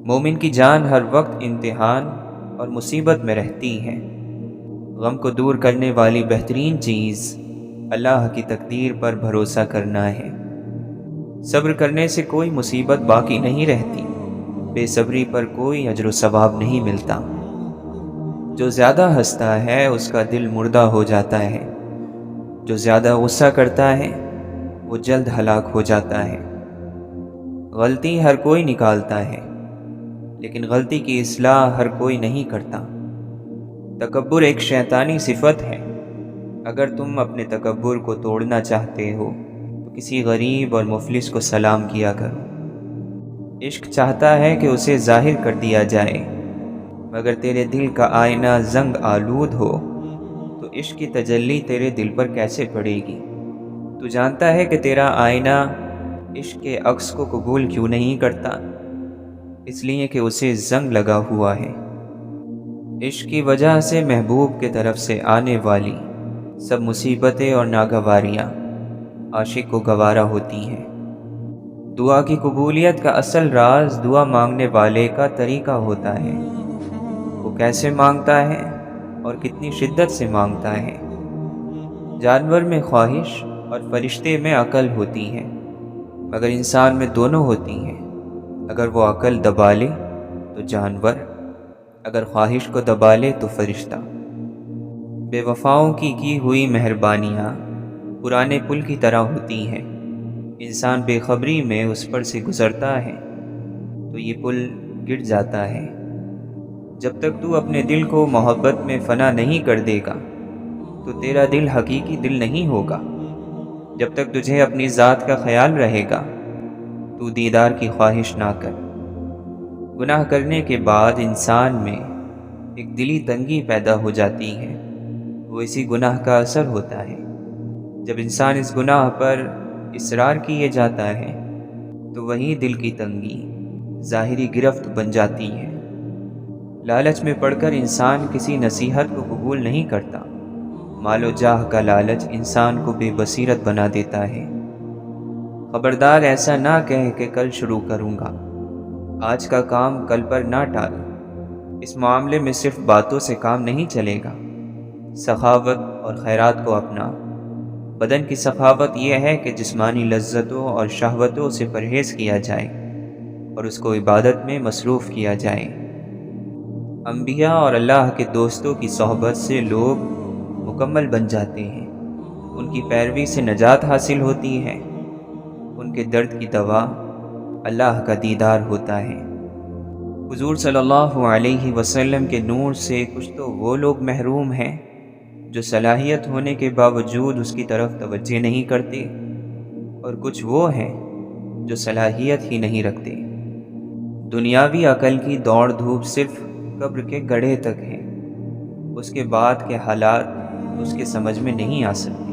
مومن کی جان ہر وقت امتحان اور مصیبت میں رہتی ہے۔ غم کو دور کرنے والی بہترین چیز اللہ کی تقدیر پر بھروسہ کرنا ہے۔ صبر کرنے سے کوئی مصیبت باقی نہیں رہتی، بے صبری پر کوئی اجر و ثواب نہیں ملتا۔ جو زیادہ ہنستا ہے اس کا دل مردہ ہو جاتا ہے، جو زیادہ غصہ کرتا ہے وہ جلد ہلاک ہو جاتا ہے۔ غلطی ہر کوئی نکالتا ہے، لیکن غلطی کی اصلاح ہر کوئی نہیں کرتا۔ تکبر ایک شیطانی صفت ہے۔ اگر تم اپنے تکبر کو توڑنا چاہتے ہو تو کسی غریب اور مفلس کو سلام کیا کرو۔ عشق چاہتا ہے کہ اسے ظاہر کر دیا جائے، مگر تیرے دل کا آئینہ زنگ آلود ہو تو عشق کی تجلی تیرے دل پر کیسے پڑے گی؟ تو جانتا ہے کہ تیرا آئینہ عشق کے عکس کو قبول کیوں نہیں کرتا؟ اس لیے کہ اسے زنگ لگا ہوا ہے۔ عشق کی وجہ سے محبوب کے طرف سے آنے والی سب مصیبتیں اور ناگواریاں عاشق کو گوارا ہوتی ہیں۔ دعا کی قبولیت کا اصل راز دعا مانگنے والے کا طریقہ ہوتا ہے۔ وہ کیسے مانگتا ہے اور کتنی شدت سے مانگتا ہے۔ جانور میں خواہش اور فرشتے میں عقل ہوتی ہے، مگر انسان میں دونوں ہوتی ہیں۔ اگر وہ عقل دبا لے تو جانور، اگر خواہش کو دبا لے تو فرشتہ۔ بے وفاؤں کی ہوئی مہربانیاں پرانے پل کی طرح ہوتی ہیں۔ انسان بے خبری میں اس پر سے گزرتا ہے تو یہ پل گر جاتا ہے۔ جب تک تو اپنے دل کو محبت میں فنا نہیں کر دے گا تو تیرا دل حقیقی دل نہیں ہوگا۔ جب تک تجھے اپنی ذات کا خیال رہے گا تو دیدار کی خواہش نہ کر۔ گناہ کرنے کے بعد انسان میں ایک دلی تنگی پیدا ہو جاتی ہے، وہ اسی گناہ کا اثر ہوتا ہے۔ جب انسان اس گناہ پر اصرار کیے جاتا ہے تو وہی دل کی تنگی ظاہری گرفت بن جاتی ہے۔ لالچ میں پڑ کر انسان کسی نصیحت کو قبول نہیں کرتا۔ مال و جاہ کا لالچ انسان کو بے بصیرت بنا دیتا ہے۔ خبردار ایسا نہ کہے کہ کل شروع کروں گا، آج کا کام کل پر نہ ٹال۔ اس معاملے میں صرف باتوں سے کام نہیں چلے گا، سخاوت اور خیرات کو اپنا۔ بدن کی سخاوت یہ ہے کہ جسمانی لذتوں اور شہوتوں سے پرہیز کیا جائے اور اس کو عبادت میں مصروف کیا جائے۔ انبیاء اور اللہ کے دوستوں کی صحبت سے لوگ مکمل بن جاتے ہیں، ان کی پیروی سے نجات حاصل ہوتی ہے۔ ان کے درد کی دوا اللہ کا دیدار ہوتا ہے۔ حضور صلی اللہ علیہ وسلم کے نور سے کچھ تو وہ لوگ محروم ہیں جو صلاحیت ہونے کے باوجود اس کی طرف توجہ نہیں کرتے، اور کچھ وہ ہیں جو صلاحیت ہی نہیں رکھتے۔ دنیاوی عقل کی دوڑ دھوپ صرف قبر کے گڑھے تک ہے، اس کے بعد کے حالات اس کے سمجھ میں نہیں آ سکتے۔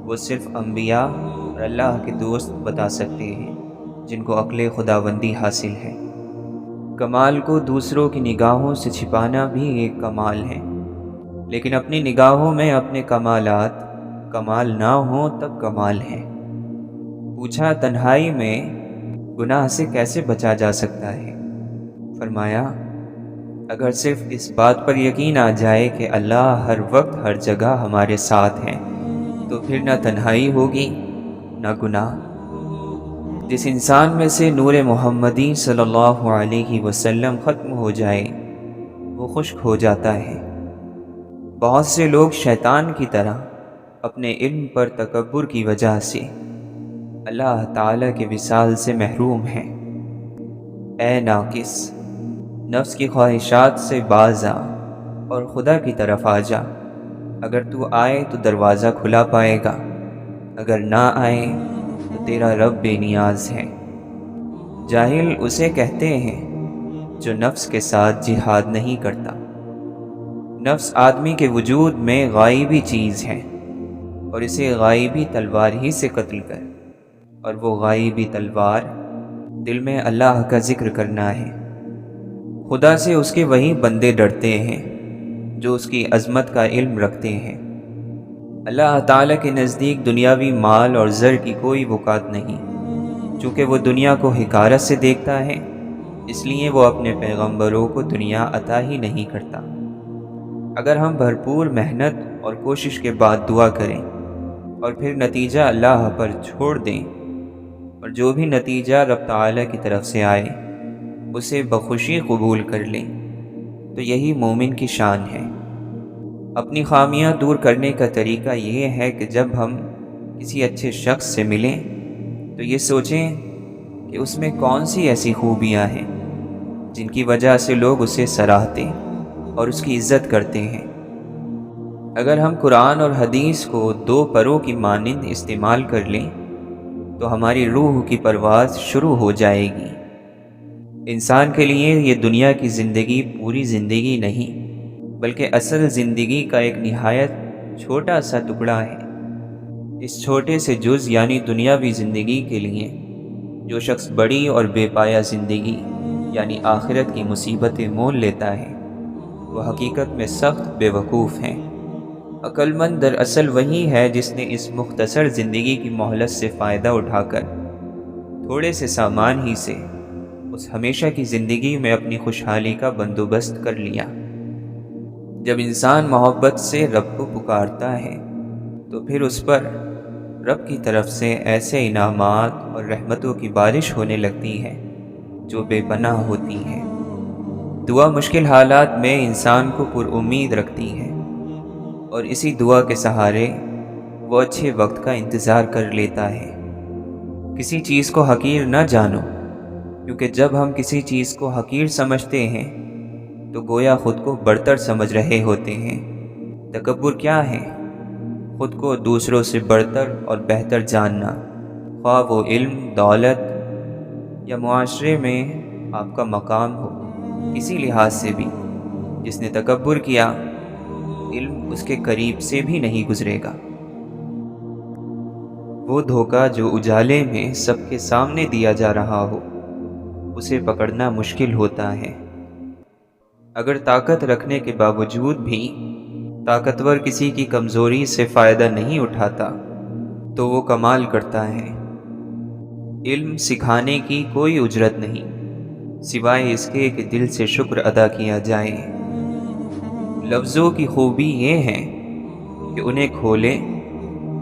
وہ صرف انبیاء اور اللہ کے دوست بتا سکتے ہیں جن کو عقل خداوندی حاصل ہے۔ کمال کو دوسروں کی نگاہوں سے چھپانا بھی ایک کمال ہے، لیکن اپنی نگاہوں میں اپنے کمالات کمال نہ ہوں تب کمال ہے۔ پوچھا تنہائی میں گناہ سے کیسے بچا جا سکتا ہے؟ فرمایا اگر صرف اس بات پر یقین آ جائے کہ اللہ ہر وقت ہر جگہ ہمارے ساتھ ہیں تو پھر نہ تنہائی ہوگی نہ گناہ۔ جس انسان میں سے نور محمدی صلی اللہ علیہ وسلم ختم ہو جائے وہ خشک ہو جاتا ہے۔ بہت سے لوگ شیطان کی طرح اپنے علم پر تکبر کی وجہ سے اللہ تعالیٰ کے وصال سے محروم ہیں۔ اے ناقص، نفس کی خواہشات سے باز آ اور خدا کی طرف آ جا۔ اگر تو آئے تو دروازہ کھلا پائے گا، اگر نہ آئے تو تیرا رب بے نیاز ہے۔ جاہل اسے کہتے ہیں جو نفس کے ساتھ جہاد نہیں کرتا۔ نفس آدمی کے وجود میں غائبی چیز ہے، اور اسے غائبی تلوار ہی سے قتل کر، اور وہ غائبی تلوار دل میں اللہ کا ذکر کرنا ہے۔ خدا سے اس کے وہی بندے ڈرتے ہیں جو اس کی عظمت کا علم رکھتے ہیں۔ اللہ تعالیٰ کے نزدیک دنیاوی مال اور زر کی کوئی وقعت نہیں۔ چونکہ وہ دنیا کو حقارت سے دیکھتا ہے، اس لیے وہ اپنے پیغمبروں کو دنیا عطا ہی نہیں کرتا۔ اگر ہم بھرپور محنت اور کوشش کے بعد دعا کریں اور پھر نتیجہ اللہ پر چھوڑ دیں، اور جو بھی نتیجہ رب تعالیٰ کی طرف سے آئے اسے بخوشی قبول کر لیں، تو یہی مومن کی شان ہے۔ اپنی خامیاں دور کرنے کا طریقہ یہ ہے کہ جب ہم کسی اچھے شخص سے ملیں تو یہ سوچیں کہ اس میں کون سی ایسی خوبیاں ہیں جن کی وجہ سے لوگ اسے سراہتے اور اس کی عزت کرتے ہیں۔ اگر ہم قرآن اور حدیث کو دو پروں کی مانند استعمال کر لیں تو ہماری روح کی پرواز شروع ہو جائے گی۔ انسان کے لیے یہ دنیا کی زندگی پوری زندگی نہیں، بلکہ اصل زندگی کا ایک نہایت چھوٹا سا ٹکڑا ہے۔ اس چھوٹے سے جز یعنی دنیاوی زندگی کے لیے جو شخص بڑی اور بے پایہ زندگی یعنی آخرت کی مصیبتیں مول لیتا ہے وہ حقیقت میں سخت بے وقوف ہیں۔ عقل مند دراصل وہی ہے جس نے اس مختصر زندگی کی مہلت سے فائدہ اٹھا کر تھوڑے سے سامان ہی سے اس ہمیشہ کی زندگی میں اپنی خوشحالی کا بندوبست کر لیا۔ جب انسان محبت سے رب کو پکارتا ہے تو پھر اس پر رب کی طرف سے ایسے انعامات اور رحمتوں کی بارش ہونے لگتی ہے جو بے پناہ ہوتی ہیں۔ دعا مشکل حالات میں انسان کو پر امید رکھتی ہے، اور اسی دعا کے سہارے وہ اچھے وقت کا انتظار کر لیتا ہے۔ کسی چیز کو حقیر نہ جانو، کیونکہ جب ہم کسی چیز کو حقیر سمجھتے ہیں تو گویا خود کو برتر سمجھ رہے ہوتے ہیں۔ تکبر کیا ہے؟ خود کو دوسروں سے برتر اور بہتر جاننا، خواہ وہ علم، دولت یا معاشرے میں آپ کا مقام ہو۔ کسی لحاظ سے بھی جس نے تکبر کیا، علم اس کے قریب سے بھی نہیں گزرے گا۔ وہ دھوکہ جو اجالے میں سب کے سامنے دیا جا رہا ہو اسے پکڑنا مشکل ہوتا ہے۔ اگر طاقت رکھنے کے باوجود بھی طاقتور کسی کی کمزوری سے فائدہ نہیں اٹھاتا تو وہ کمال کرتا ہے۔ علم سکھانے کی کوئی اجرت نہیں سوائے اس کے کہ دل سے شکر ادا کیا جائے۔ لفظوں کی خوبی یہ ہے کہ انہیں کھولیں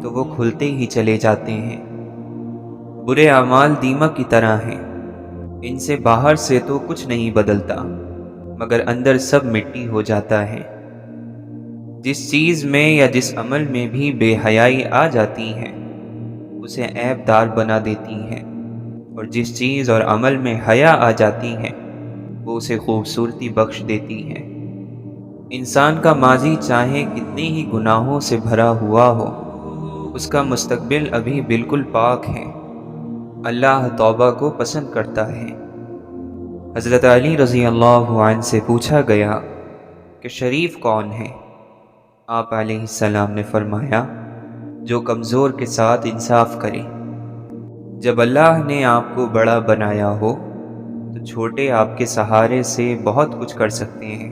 تو وہ کھلتے ہی چلے جاتے ہیں۔ برے اعمال دیمک کی طرح ہیں، ان سے باہر سے تو کچھ نہیں بدلتا مگر اندر سب مٹی ہو جاتا ہے۔ جس چیز میں یا جس عمل میں بھی بے حیائی آ جاتی ہے اسے عیب دار بنا دیتی ہے، اور جس چیز اور عمل میں حیا آ جاتی ہے وہ اسے خوبصورتی بخش دیتی ہے۔ انسان کا ماضی چاہے کتنے ہی گناہوں سے بھرا ہوا ہو، اس کا مستقبل ابھی بالکل پاک ہے۔ اللہ توبہ کو پسند کرتا ہے۔ حضرت علی رضی اللہ عنہ سے پوچھا گیا کہ شریف کون ہے؟ آپ علیہ السلام نے فرمایا جو کمزور کے ساتھ انصاف کرے۔ جب اللہ نے آپ کو بڑا بنایا ہو تو چھوٹے آپ کے سہارے سے بہت کچھ کر سکتے ہیں،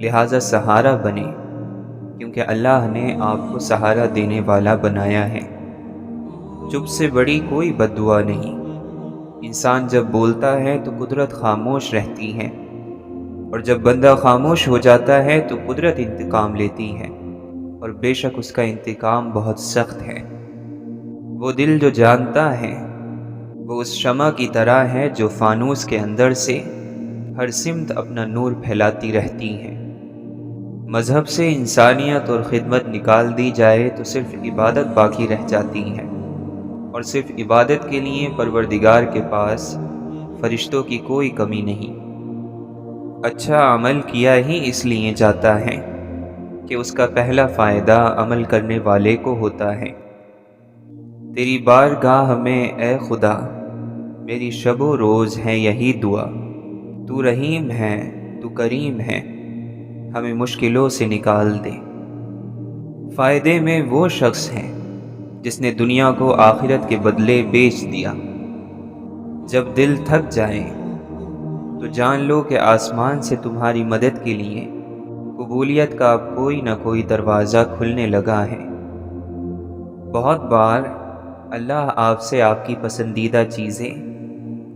لہٰذا سہارا بنے، کیونکہ اللہ نے آپ کو سہارا دینے والا بنایا ہے۔ چپ سے بڑی کوئی بد دعا نہیں۔ انسان جب بولتا ہے تو قدرت خاموش رہتی ہے، اور جب بندہ خاموش ہو جاتا ہے تو قدرت انتقام لیتی ہے، اور بے شک اس کا انتقام بہت سخت ہے۔ وہ دل جو جانتا ہے وہ اس شمع کی طرح ہے جو فانوس کے اندر سے ہر سمت اپنا نور پھیلاتی رہتی ہے۔ مذہب سے انسانیت اور خدمت نکال دی جائے تو صرف عبادت باقی رہ جاتی ہے، اور صرف عبادت کے لیے پروردگار کے پاس فرشتوں کی کوئی کمی نہیں۔ اچھا عمل کیا ہی اس لیے جاتا ہے کہ اس کا پہلا فائدہ عمل کرنے والے کو ہوتا ہے۔ تیری بارگاہ میں اے خدا میری شب و روز ہے یہی دعا، تو رحیم ہے تو کریم ہے، ہمیں مشکلوں سے نکال دے۔ فائدے میں وہ شخص ہے جس نے دنیا کو آخرت کے بدلے بیچ دیا۔ جب دل تھک جائے تو جان لو کہ آسمان سے تمہاری مدد کے لیے قبولیت کا کوئی نہ کوئی دروازہ کھلنے لگا ہے۔ بہت بار اللہ آپ سے آپ کی پسندیدہ چیزیں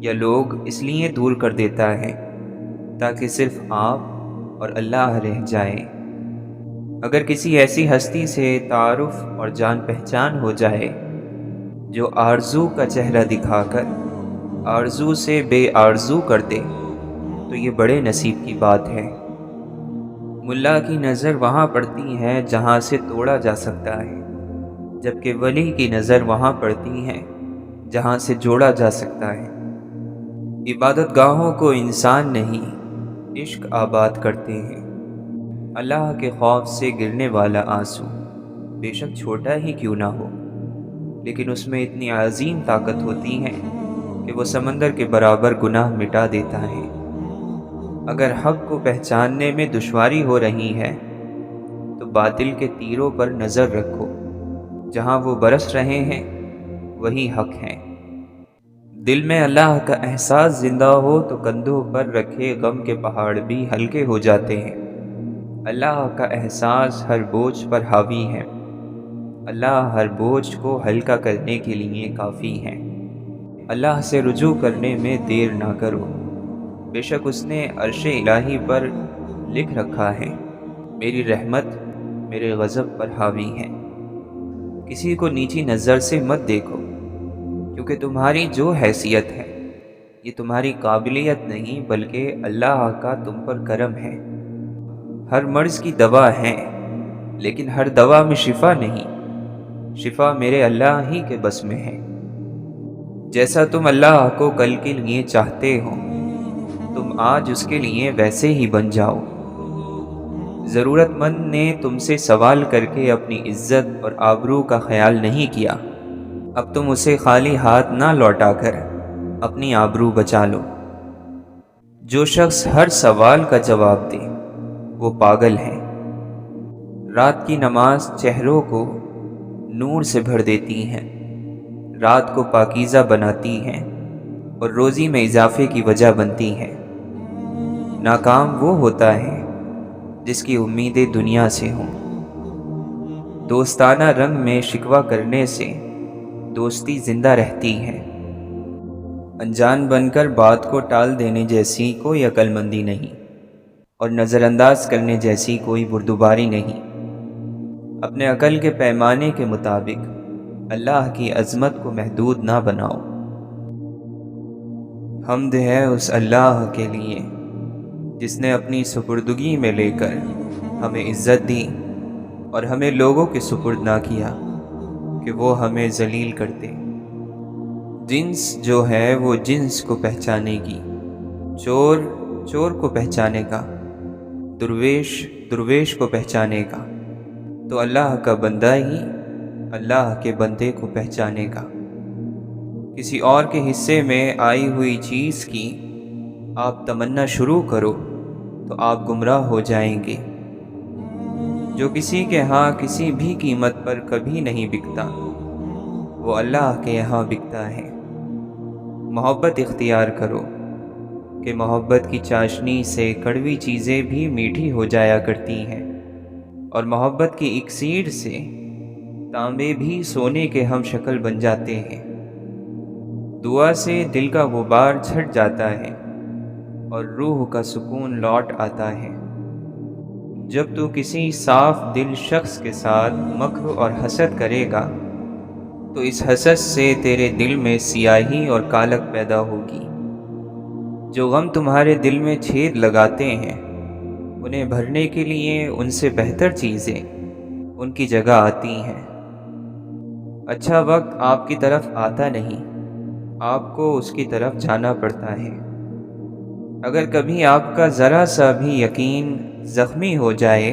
یا لوگ اس لیے دور کر دیتا ہے تاکہ صرف آپ اور اللہ رہ جائیں۔ اگر کسی ایسی ہستی سے تعارف اور جان پہچان ہو جائے جو آرزو کا چہرہ دکھا کر آرزو سے بے آرزو کر دے تو یہ بڑے نصیب کی بات ہے۔ ملا کی نظر وہاں پڑتی ہے جہاں سے توڑا جا سکتا ہے، جبکہ ولی کی نظر وہاں پڑتی ہے جہاں سے جوڑا جا سکتا ہے۔ عبادت گاہوں کو انسان نہیں، عشق آباد کرتے ہیں۔ اللہ کے خوف سے گرنے والا آنسو بے شک چھوٹا ہی کیوں نہ ہو، لیکن اس میں اتنی عظیم طاقت ہوتی ہے کہ وہ سمندر کے برابر گناہ مٹا دیتا ہے۔ اگر حق کو پہچاننے میں دشواری ہو رہی ہے تو باطل کے تیروں پر نظر رکھو، جہاں وہ برس رہے ہیں وہی حق ہیں۔ دل میں اللہ کا احساس زندہ ہو تو کندھوں پر رکھے غم کے پہاڑ بھی ہلکے ہو جاتے ہیں۔ اللہ کا احساس ہر بوجھ پر حاوی ہے۔ اللہ ہر بوجھ کو ہلکا کرنے کے لیے کافی ہے۔ اللہ سے رجوع کرنے میں دیر نہ کرو، بے شک اس نے عرش الہی پر لکھ رکھا ہے، میری رحمت میرے غضب پر حاوی ہے۔ کسی کو نیچی نظر سے مت دیکھو، کیونکہ تمہاری جو حیثیت ہے یہ تمہاری قابلیت نہیں بلکہ اللہ کا تم پر کرم ہے۔ ہر مرض کی دوا ہے، لیکن ہر دوا میں شفا نہیں، شفا میرے اللہ ہی کے بس میں ہے۔ جیسا تم اللہ کو کل کے لیے چاہتے ہو تم آج اس کے لیے ویسے ہی بن جاؤ۔ ضرورت مند نے تم سے سوال کر کے اپنی عزت اور آبرو کا خیال نہیں کیا، اب تم اسے خالی ہاتھ نہ لوٹا کر اپنی آبرو بچا لو۔ جو شخص ہر سوال کا جواب دے وہ پاگل ہے۔ رات کی نماز چہروں کو نور سے بھر دیتی ہے، رات کو پاکیزہ بناتی ہے اور روزی میں اضافے کی وجہ بنتی ہے۔ ناکام وہ ہوتا ہے جس کی امیدیں دنیا سے ہوں۔ دوستانہ رنگ میں شکوہ کرنے سے دوستی زندہ رہتی ہے۔ انجان بن کر بات کو ٹال دینے جیسی کوئی عقل مندی نہیں، اور نظر انداز کرنے جیسی کوئی بردباری نہیں۔ اپنے عقل کے پیمانے کے مطابق اللہ کی عظمت کو محدود نہ بناؤ۔ حمد ہے اس اللہ کے لیے جس نے اپنی سپردگی میں لے کر ہمیں عزت دی اور ہمیں لوگوں کے سپرد نہ کیا کہ وہ ہمیں ذلیل کرتے۔ جنس جو ہے وہ جنس کو پہچانے گی، چور چور کو پہچانے گا، درویش درویش کو پہچانے گا، تو اللہ کا بندہ ہی اللہ کے بندے کو پہچانے گا۔ کسی اور کے حصے میں آئی ہوئی چیز کی آپ تمنا شروع کرو تو آپ گمراہ ہو جائیں گے۔ جو کسی کے ہاں کسی بھی قیمت پر کبھی نہیں بکتا وہ اللہ کے یہاں بکتا ہے۔ محبت اختیار کرو کہ محبت کی چاشنی سے کڑوی چیزیں بھی میٹھی ہو جایا کرتی ہیں، اور محبت کی اکسیر سے تانبے بھی سونے کے ہم شکل بن جاتے ہیں۔ دعا سے دل کا غبار چھٹ جاتا ہے اور روح کا سکون لوٹ آتا ہے۔ جب تو کسی صاف دل شخص کے ساتھ مکر اور حسد کرے گا تو اس حسد سے تیرے دل میں سیاہی اور کالک پیدا ہوگی۔ جو غم تمہارے دل میں چھید لگاتے ہیں انہیں بھرنے کے لیے ان سے بہتر چیزیں ان کی جگہ آتی ہیں۔ اچھا وقت آپ کی طرف آتا نہیں، آپ کو اس کی طرف جانا پڑتا ہے۔ اگر کبھی آپ کا ذرا سا بھی یقین زخمی ہو جائے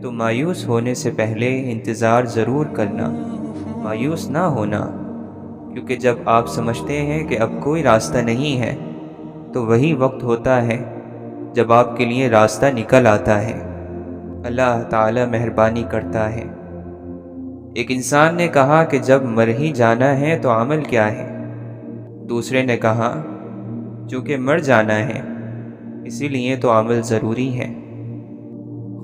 تو مایوس ہونے سے پہلے انتظار ضرور کرنا، مایوس نہ ہونا، کیونکہ جب آپ سمجھتے ہیں کہ اب کوئی راستہ نہیں ہے تو وہی وقت ہوتا ہے جب آپ کے لیے راستہ نکل آتا ہے۔ اللہ تعالی مہربانی کرتا ہے۔ ایک انسان نے کہا کہ جب مر ہی جانا ہے تو عمل کیا ہے؟ دوسرے نے کہا چونکہ مر جانا ہے اسی لیے تو عمل ضروری ہے۔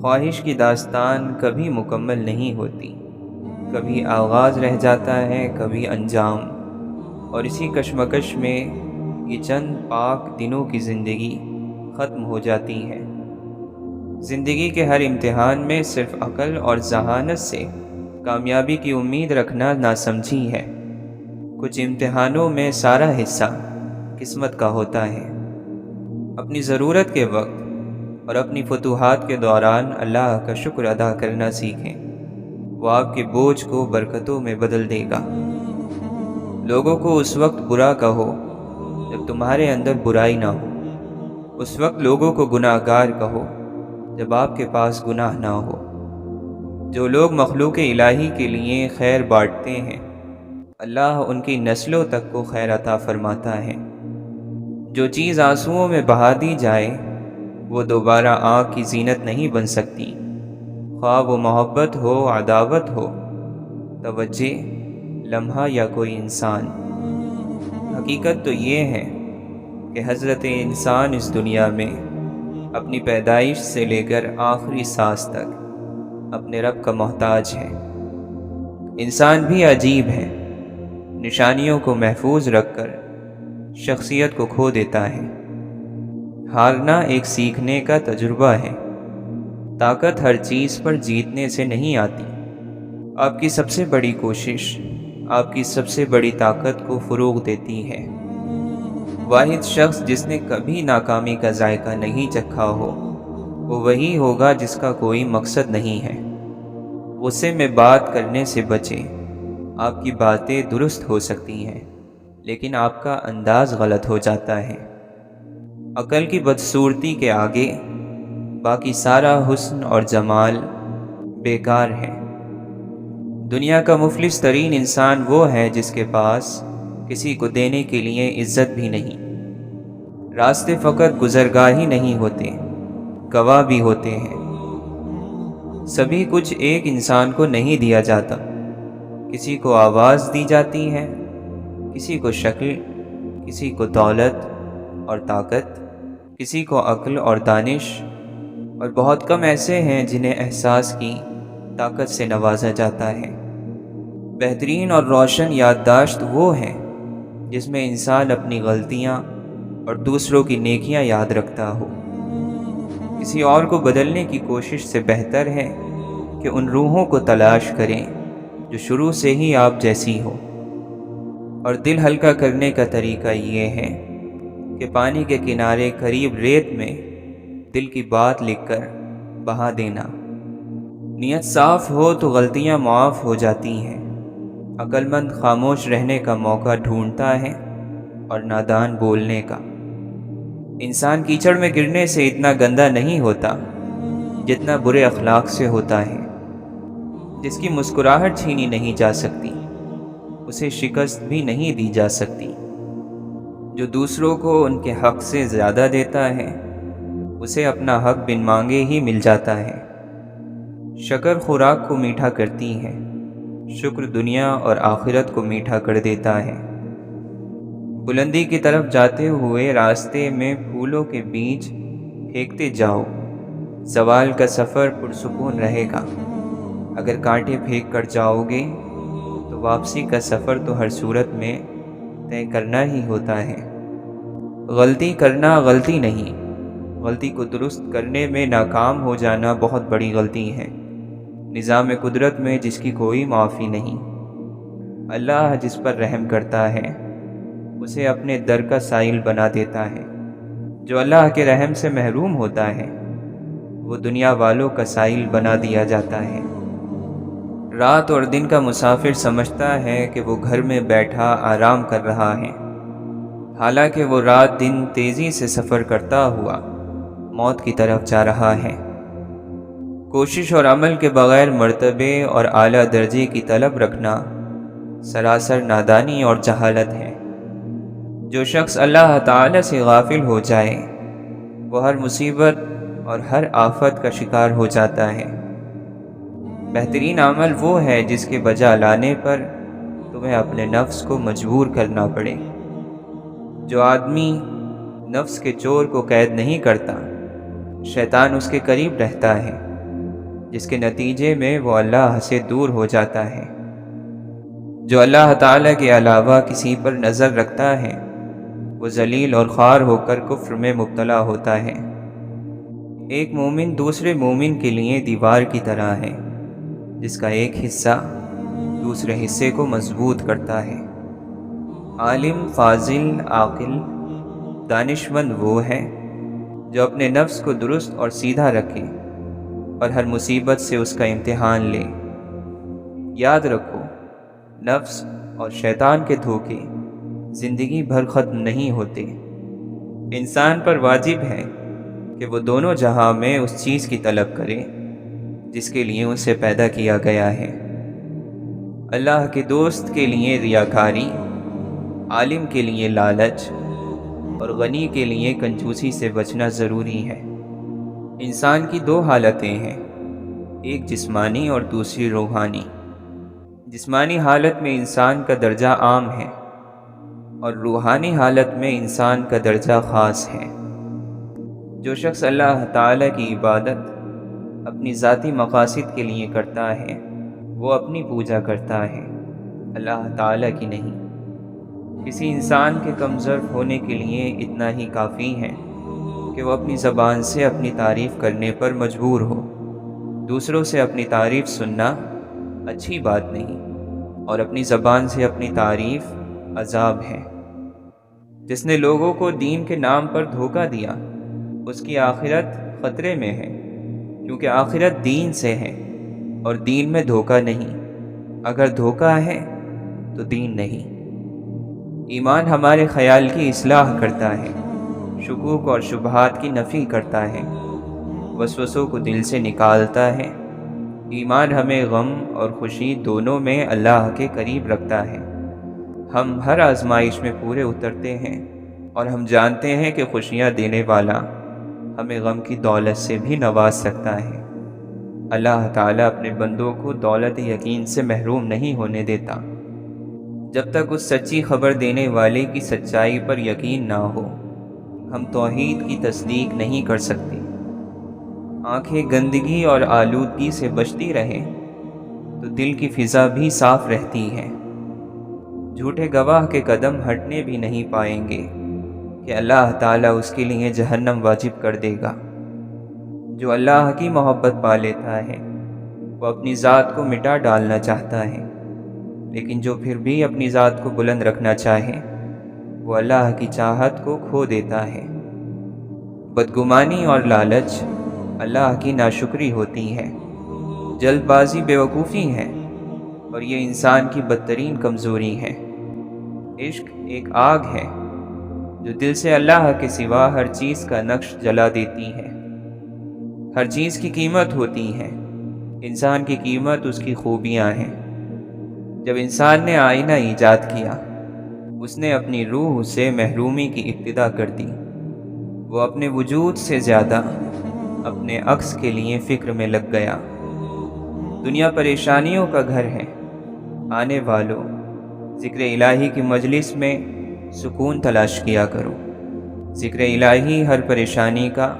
خواہش کی داستان کبھی مکمل نہیں ہوتی، کبھی آغاز رہ جاتا ہے، کبھی انجام، اور اسی کشمکش میں یہ چند پاک دنوں کی زندگی ختم ہو جاتی ہے۔ زندگی کے ہر امتحان میں صرف عقل اور ذہانت سے کامیابی کی امید رکھنا ناسمجھی ہے۔ کچھ امتحانوں میں سارا حصہ قسمت کا ہوتا ہے۔ اپنی ضرورت کے وقت اور اپنی فتوحات کے دوران اللہ کا شکر ادا کرنا سیکھیں۔ وہ آپ کے بوجھ کو برکتوں میں بدل دے گا۔ لوگوں کو اس وقت برا کہو جب تمہارے اندر برائی نہ ہو۔ اس وقت لوگوں کو گناہ گار کہو جب آپ کے پاس گناہ نہ ہو۔ جو لوگ مخلوق الہی کے لیے خیر بانٹتے ہیں، اللہ ان کی نسلوں تک کو خیر عطا فرماتا ہے۔ جو چیز آنسوؤں میں بہا دی جائے وہ دوبارہ آنکھ کی زینت نہیں بن سکتی، خواہ وہ محبت ہو، عداوت ہو، توجہ، لمحہ یا کوئی انسان۔ حقیقت تو یہ ہے کہ حضرت انسان اس دنیا میں اپنی پیدائش سے لے کر آخری سانس تک اپنے رب کا محتاج ہے۔ انسان بھی عجیب ہے، نشانیوں کو محفوظ رکھ کر شخصیت کو کھو دیتا ہے۔ ہارنا ایک سیکھنے کا تجربہ ہے۔ طاقت ہر چیز پر جیتنے سے نہیں آتی۔ آپ کی سب سے بڑی کوشش آپ کی سب سے بڑی طاقت کو فروغ دیتی ہے۔ واحد شخص جس نے کبھی ناکامی کا ذائقہ نہیں چکھا ہو وہ وہی ہوگا جس کا کوئی مقصد نہیں ہے۔ غصے میں بات کرنے سے بچیں۔ آپ کی باتیں درست ہو سکتی ہیں لیکن آپ کا انداز غلط ہو جاتا ہے۔ عقل کی بدصورتی کے آگے باقی سارا حسن اور جمال بیکار ہے۔ دنیا کا مفلس ترین انسان وہ ہے جس کے پاس کسی کو دینے کے لیے عزت بھی نہیں۔ راستے فقط گزرگاہ ہی نہیں ہوتے، گواہ بھی ہوتے ہیں۔ سبھی کچھ ایک انسان کو نہیں دیا جاتا۔ کسی کو آواز دی جاتی ہے، کسی کو شکل، کسی کو دولت اور طاقت، کسی کو عقل اور دانش، اور بہت کم ایسے ہیں جنہیں احساس کی طاقت سے نوازا جاتا ہے۔ بہترین اور روشن یادداشت وہ ہے جس میں انسان اپنی غلطیاں اور دوسروں کی نیکیاں یاد رکھتا ہو۔ کسی اور کو بدلنے کی کوشش سے بہتر ہے کہ ان روحوں کو تلاش کریں جو شروع سے ہی آپ جیسی ہو۔ اور دل ہلکا کرنے کا طریقہ یہ ہے کہ پانی کے کنارے قریب ریت میں دل کی بات لکھ کر بہا دینا۔ نیت صاف ہو تو غلطیاں معاف ہو جاتی ہیں۔ عقل مند خاموش رہنے کا موقع ڈھونڈتا ہے اور نادان بولنے کا۔ انسان کیچڑ میں گرنے سے اتنا گندا نہیں ہوتا جتنا برے اخلاق سے ہوتا ہے۔ جس کی مسکراہٹ چھینی نہیں جا سکتی اسے شکست بھی نہیں دی جا سکتی۔ جو دوسروں کو ان کے حق سے زیادہ دیتا ہے اسے اپنا حق بن مانگے ہی مل جاتا ہے۔ شکر خوراک کو میٹھا کرتی ہے، شکر دنیا اور آخرت کو میٹھا کر دیتا ہے۔ بلندی کی طرف جاتے ہوئے راستے میں پھولوں کے بیج پھینکتے جاؤ، زوال کا سفر پرسکون رہے گا۔ اگر کانٹے پھینک کر جاؤ گے تو واپسی کا سفر تو ہر صورت میں طے کرنا ہی ہوتا ہے۔ غلطی کرنا غلطی نہیں، غلطی کو درست کرنے میں ناکام ہو جانا بہت بڑی غلطی ہے۔ نظام قدرت میں جس کی کوئی معافی نہیں۔ اللہ جس پر رحم کرتا ہے اسے اپنے در کا سائل بنا دیتا ہے۔ جو اللہ کے رحم سے محروم ہوتا ہے وہ دنیا والوں کا سائل بنا دیا جاتا ہے۔ رات اور دن کا مسافر سمجھتا ہے کہ وہ گھر میں بیٹھا آرام کر رہا ہے، حالانکہ وہ رات دن تیزی سے سفر کرتا ہوا موت کی طرف جا رہا ہے۔ کوشش اور عمل کے بغیر مرتبے اور اعلیٰ درجے کی طلب رکھنا سراسر نادانی اور جہالت ہے۔ جو شخص اللہ تعالی سے غافل ہو جائے وہ ہر مصیبت اور ہر آفت کا شکار ہو جاتا ہے۔ بہترین عمل وہ ہے جس کے بجا لانے پر تمہیں اپنے نفس کو مجبور کرنا پڑے۔ جو آدمی نفس کے چور کو قید نہیں کرتا شیطان اس کے قریب رہتا ہے، جس کے نتیجے میں وہ اللہ سے دور ہو جاتا ہے۔ جو اللہ تعالیٰ کے علاوہ کسی پر نظر رکھتا ہے وہ ذلیل اور خوار ہو کر کفر میں مبتلا ہوتا ہے۔ ایک مومن دوسرے مومن کے لیے دیوار کی طرح ہے جس کا ایک حصہ دوسرے حصے کو مضبوط کرتا ہے۔ عالم، فاضل، عاقل، دانشمند وہ ہے جو اپنے نفس کو درست اور سیدھا رکھے اور ہر مصیبت سے اس کا امتحان لے۔ یاد رکھو، نفس اور شیطان کے دھوکے زندگی بھر ختم نہیں ہوتے۔ انسان پر واجب ہے کہ وہ دونوں جہاں میں اس چیز کی طلب کرے جس کے لیے اسے پیدا کیا گیا ہے۔ اللہ کے دوست کے لیے ریاکاری، عالم کے لیے لالچ اور غنی کے لیے کنجوسی سے بچنا ضروری ہے۔ انسان کی دو حالتیں ہیں، ایک جسمانی اور دوسری روحانی۔ جسمانی حالت میں انسان کا درجہ عام ہے اور روحانی حالت میں انسان کا درجہ خاص ہے۔ جو شخص اللہ تعالیٰ کی عبادت اپنی ذاتی مقاصد کے لیے کرتا ہے وہ اپنی پوجا کرتا ہے، اللہ تعالیٰ کی نہیں۔ کسی انسان کے کم ظرف ہونے کے لیے اتنا ہی کافی ہے کہ وہ اپنی زبان سے اپنی تعریف کرنے پر مجبور ہو۔ دوسروں سے اپنی تعریف سننا اچھی بات نہیں اور اپنی زبان سے اپنی تعریف عذاب ہے۔ جس نے لوگوں کو دین کے نام پر دھوکہ دیا اس کی آخرت خطرے میں ہے، کیونکہ آخرت دین سے ہے اور دین میں دھوکہ نہیں۔ اگر دھوکہ ہے تو دین نہیں۔ ایمان ہمارے خیال کی اصلاح کرتا ہے، شکوک اور شبہات کی نفی کرتا ہے، وسوسوں کو دل سے نکالتا ہے۔ ایمان ہمیں غم اور خوشی دونوں میں اللہ کے قریب رکھتا ہے۔ ہم ہر آزمائش میں پورے اترتے ہیں اور ہم جانتے ہیں کہ خوشیاں دینے والا ہمیں غم کی دولت سے بھی نواز سکتا ہے۔ اللہ تعالیٰ اپنے بندوں کو دولت یقین سے محروم نہیں ہونے دیتا جب تک اس سچی خبر دینے والے کی سچائی پر یقین نہ ہو۔ ہم توحید کی تصدیق نہیں کر سکتے۔ آنکھیں گندگی اور آلودگی سے بچتی رہیں تو دل کی فضا بھی صاف رہتی ہے۔ جھوٹے گواہ کے قدم ہٹنے بھی نہیں پائیں گے کہ اللہ تعالیٰ اس کے لیے جہنم واجب کر دے گا۔ جو اللہ کی محبت پا لیتا ہے وہ اپنی ذات کو مٹا ڈالنا چاہتا ہے، لیکن جو پھر بھی اپنی ذات کو بلند رکھنا چاہے وہ اللہ کی چاہت کو کھو دیتا ہے۔ بدگمانی اور لالچ اللہ کی ناشکری ہوتی ہے۔ جلد بازی بیوقوفی ہے اور یہ انسان کی بدترین کمزوری ہے۔ عشق ایک آگ ہے جو دل سے اللہ کے سوا ہر چیز کا نقش جلا دیتی ہے۔ ہر چیز کی قیمت ہوتی ہے، انسان کی قیمت اس کی خوبیاں ہیں۔ جب انسان نے آئینہ ایجاد کیا اس نے اپنی روح سے محرومی کی ابتدا کر دی۔ وہ اپنے وجود سے زیادہ اپنے عکس کے لیے فکر میں لگ گیا۔ دنیا پریشانیوں کا گھر ہے، آنے والوں ذکر الہی کی مجلس میں سکون تلاش کیا کرو۔ ذکر الہی ہر پریشانی کا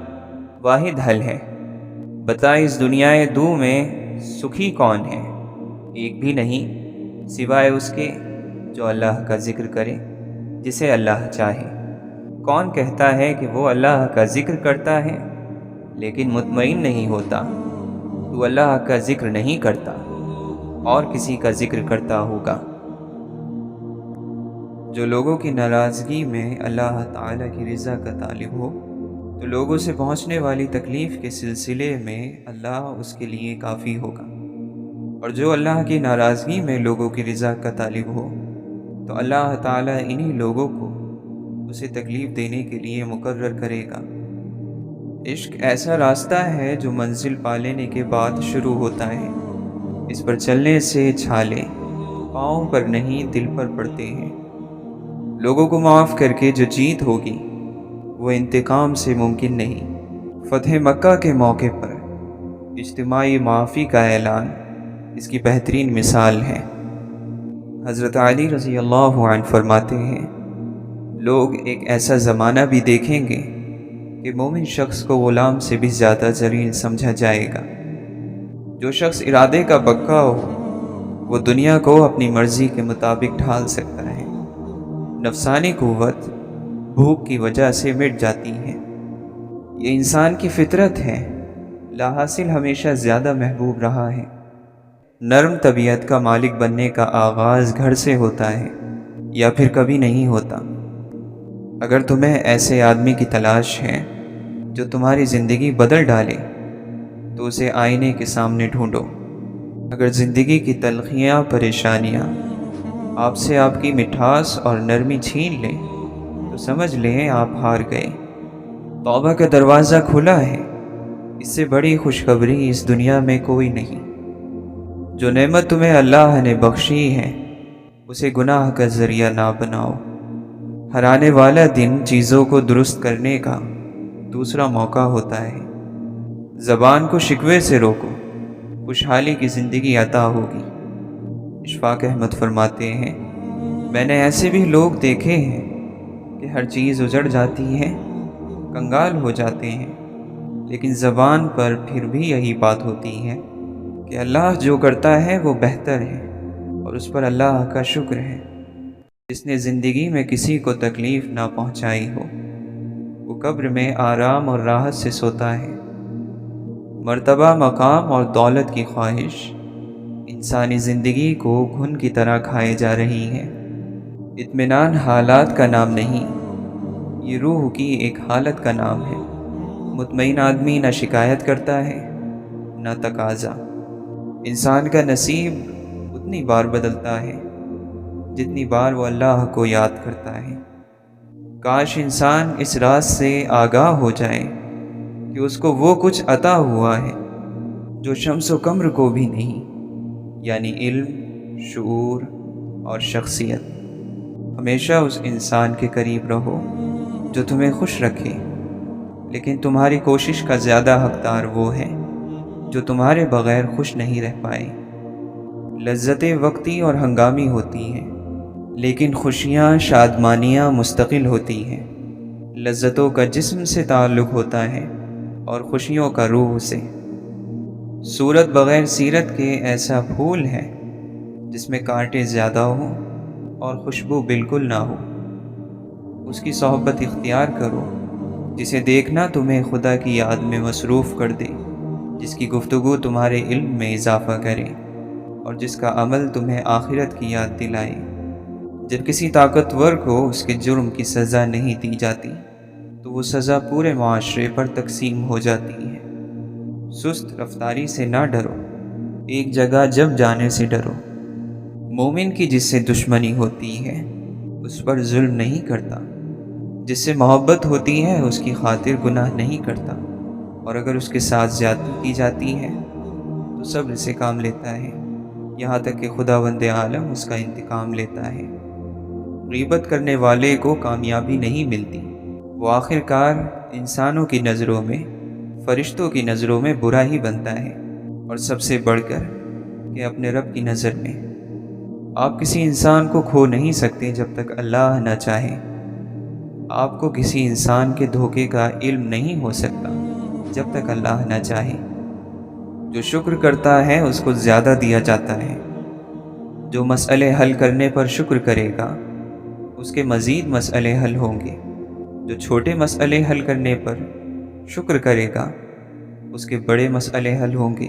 واحد حل ہے۔ بتا اس دنیا دو میں سکھی کون ہے؟ ایک بھی نہیں سوائے اس کے جو اللہ کا ذکر کرے جسے اللہ چاہے۔ کون کہتا ہے کہ وہ اللہ کا ذکر کرتا ہے لیکن مطمئن نہیں ہوتا؟ تو اللہ کا ذکر نہیں کرتا اور کسی کا ذکر کرتا ہوگا۔ جو لوگوں کی ناراضگی میں اللہ تعالیٰ کی رضا کا طالب ہو تو لوگوں سے پہنچنے والی تکلیف کے سلسلے میں اللہ اس کے لیے کافی ہوگا، اور جو اللہ کی ناراضگی میں لوگوں کی رضا کا طالب ہو تو اللہ تعالیٰ انہی لوگوں کو اسے تکلیف دینے کے لیے مقرر کرے گا۔ عشق ایسا راستہ ہے جو منزل پا لینے کے بعد شروع ہوتا ہے۔ اس پر چلنے سے چھالے پاؤں پر نہیں دل پر پڑتے ہیں۔ لوگوں کو معاف کر کے جو جیت ہوگی وہ انتقام سے ممکن نہیں۔ فتح مکہ کے موقع پر اجتماعی معافی کا اعلان اس کی بہترین مثال ہے۔ حضرت علی رضی اللہ عنہ فرماتے ہیں، لوگ ایک ایسا زمانہ بھی دیکھیں گے کہ مومن شخص کو غلام سے بھی زیادہ ذلیل سمجھا جائے گا۔ جو شخص ارادے کا پکا ہو وہ دنیا کو اپنی مرضی کے مطابق ڈھال سکتا ہے۔ نفسانی قوت بھوک کی وجہ سے مٹ جاتی ہے۔ یہ انسان کی فطرت ہے۔ لا حاصل ہمیشہ زیادہ محبوب رہا ہے۔ نرم طبیعت کا مالک بننے کا آغاز گھر سے ہوتا ہے، یا پھر کبھی نہیں ہوتا۔ اگر تمہیں ایسے آدمی کی تلاش ہے جو تمہاری زندگی بدل ڈالے، تو اسے آئینے کے سامنے ڈھونڈو۔ اگر زندگی کی تلخیاں، پریشانیاں آپ سے آپ کی مٹھاس اور نرمی چھین لیں، تو سمجھ لیں آپ ہار گئے۔ توبہ کا دروازہ کھلا ہے۔ اس سے بڑی خوشخبری اس دنیا میں کوئی نہیں۔ جو نعمت تمہیں اللہ نے بخشی ہے، اسے گناہ کا ذریعہ نہ بناؤ۔ ہر آنے والا دن چیزوں کو درست کرنے کا دوسرا موقع ہوتا ہے۔ زبان کو شکوے سے روکو، خوشحالی کی زندگی عطا ہوگی۔ اشفاق احمد فرماتے ہیں، میں نے ایسے بھی لوگ دیکھے ہیں کہ ہر چیز اجڑ جاتی ہے، کنگال ہو جاتے ہیں، لیکن زبان پر پھر بھی یہی بات ہوتی ہے کہ اللہ جو کرتا ہے وہ بہتر ہے، اور اس پر اللہ کا شکر ہے۔ جس نے زندگی میں کسی کو تکلیف نہ پہنچائی ہو، وہ قبر میں آرام اور راحت سے سوتا ہے۔ مرتبہ، مقام اور دولت کی خواہش انسانی زندگی کو گھن کی طرح کھائے جا رہی ہے۔ اطمینان حالات کا نام نہیں، یہ روح کی ایک حالت کا نام ہے۔ مطمئن آدمی نہ شکایت کرتا ہے، نہ تقاضا۔ انسان کا نصیب اتنی بار بدلتا ہے جتنی بار وہ اللہ کو یاد کرتا ہے۔ کاش انسان اس راز سے آگاہ ہو جائے کہ اس کو وہ کچھ عطا ہوا ہے جو شمس و قمر کو بھی نہیں، یعنی علم، شعور اور شخصیت۔ ہمیشہ اس انسان کے قریب رہو جو تمہیں خوش رکھے، لیکن تمہاری کوشش کا زیادہ حقدار وہ ہے جو تمہارے بغیر خوش نہیں رہ پائے۔ لذتیں وقتی اور ہنگامی ہوتی ہیں، لیکن خوشیاں، شادمانیاں مستقل ہوتی ہیں۔ لذتوں کا جسم سے تعلق ہوتا ہے اور خوشیوں کا روح سے۔ صورت بغیر سیرت کے ایسا پھول ہے جس میں کانٹے زیادہ ہوں اور خوشبو بالکل نہ ہو۔ اس کی صحبت اختیار کرو جسے دیکھنا تمہیں خدا کی یاد میں مصروف کر دے، جس کی گفتگو تمہارے علم میں اضافہ کرے اور جس کا عمل تمہیں آخرت کی یاد دلائے۔ جب کسی طاقتور کو اس کے جرم کی سزا نہیں دی جاتی، تو وہ سزا پورے معاشرے پر تقسیم ہو جاتی ہے۔ سست رفتاری سے نہ ڈرو، ایک جگہ جب جانے سے ڈرو۔ مومن کی جس سے دشمنی ہوتی ہے اس پر ظلم نہیں کرتا، جس سے محبت ہوتی ہے اس کی خاطر گناہ نہیں کرتا، اور اگر اس کے ساتھ زیادتی کی جاتی ہے تو صبر سے کام لیتا ہے، یہاں تک کہ خداوند عالم اس کا انتقام لیتا ہے۔ غیبت کرنے والے کو کامیابی نہیں ملتی، وہ آخر کار انسانوں کی نظروں میں، فرشتوں کی نظروں میں برا ہی بنتا ہے، اور سب سے بڑھ کر کہ اپنے رب کی نظر میں۔ آپ کسی انسان کو کھو نہیں سکتے جب تک اللہ نہ چاہے۔ آپ کو کسی انسان کے دھوکے کا علم نہیں ہو سکتا جب تک اللہ نہ چاہے۔ جو شکر کرتا ہے اس کو زیادہ دیا جاتا ہے۔ جو مسئلے حل کرنے پر شکر کرے گا اس کے مزید مسئلے حل ہوں گے۔ جو چھوٹے مسئلے حل کرنے پر شکر کرے گا اس کے بڑے مسئلے حل ہوں گے۔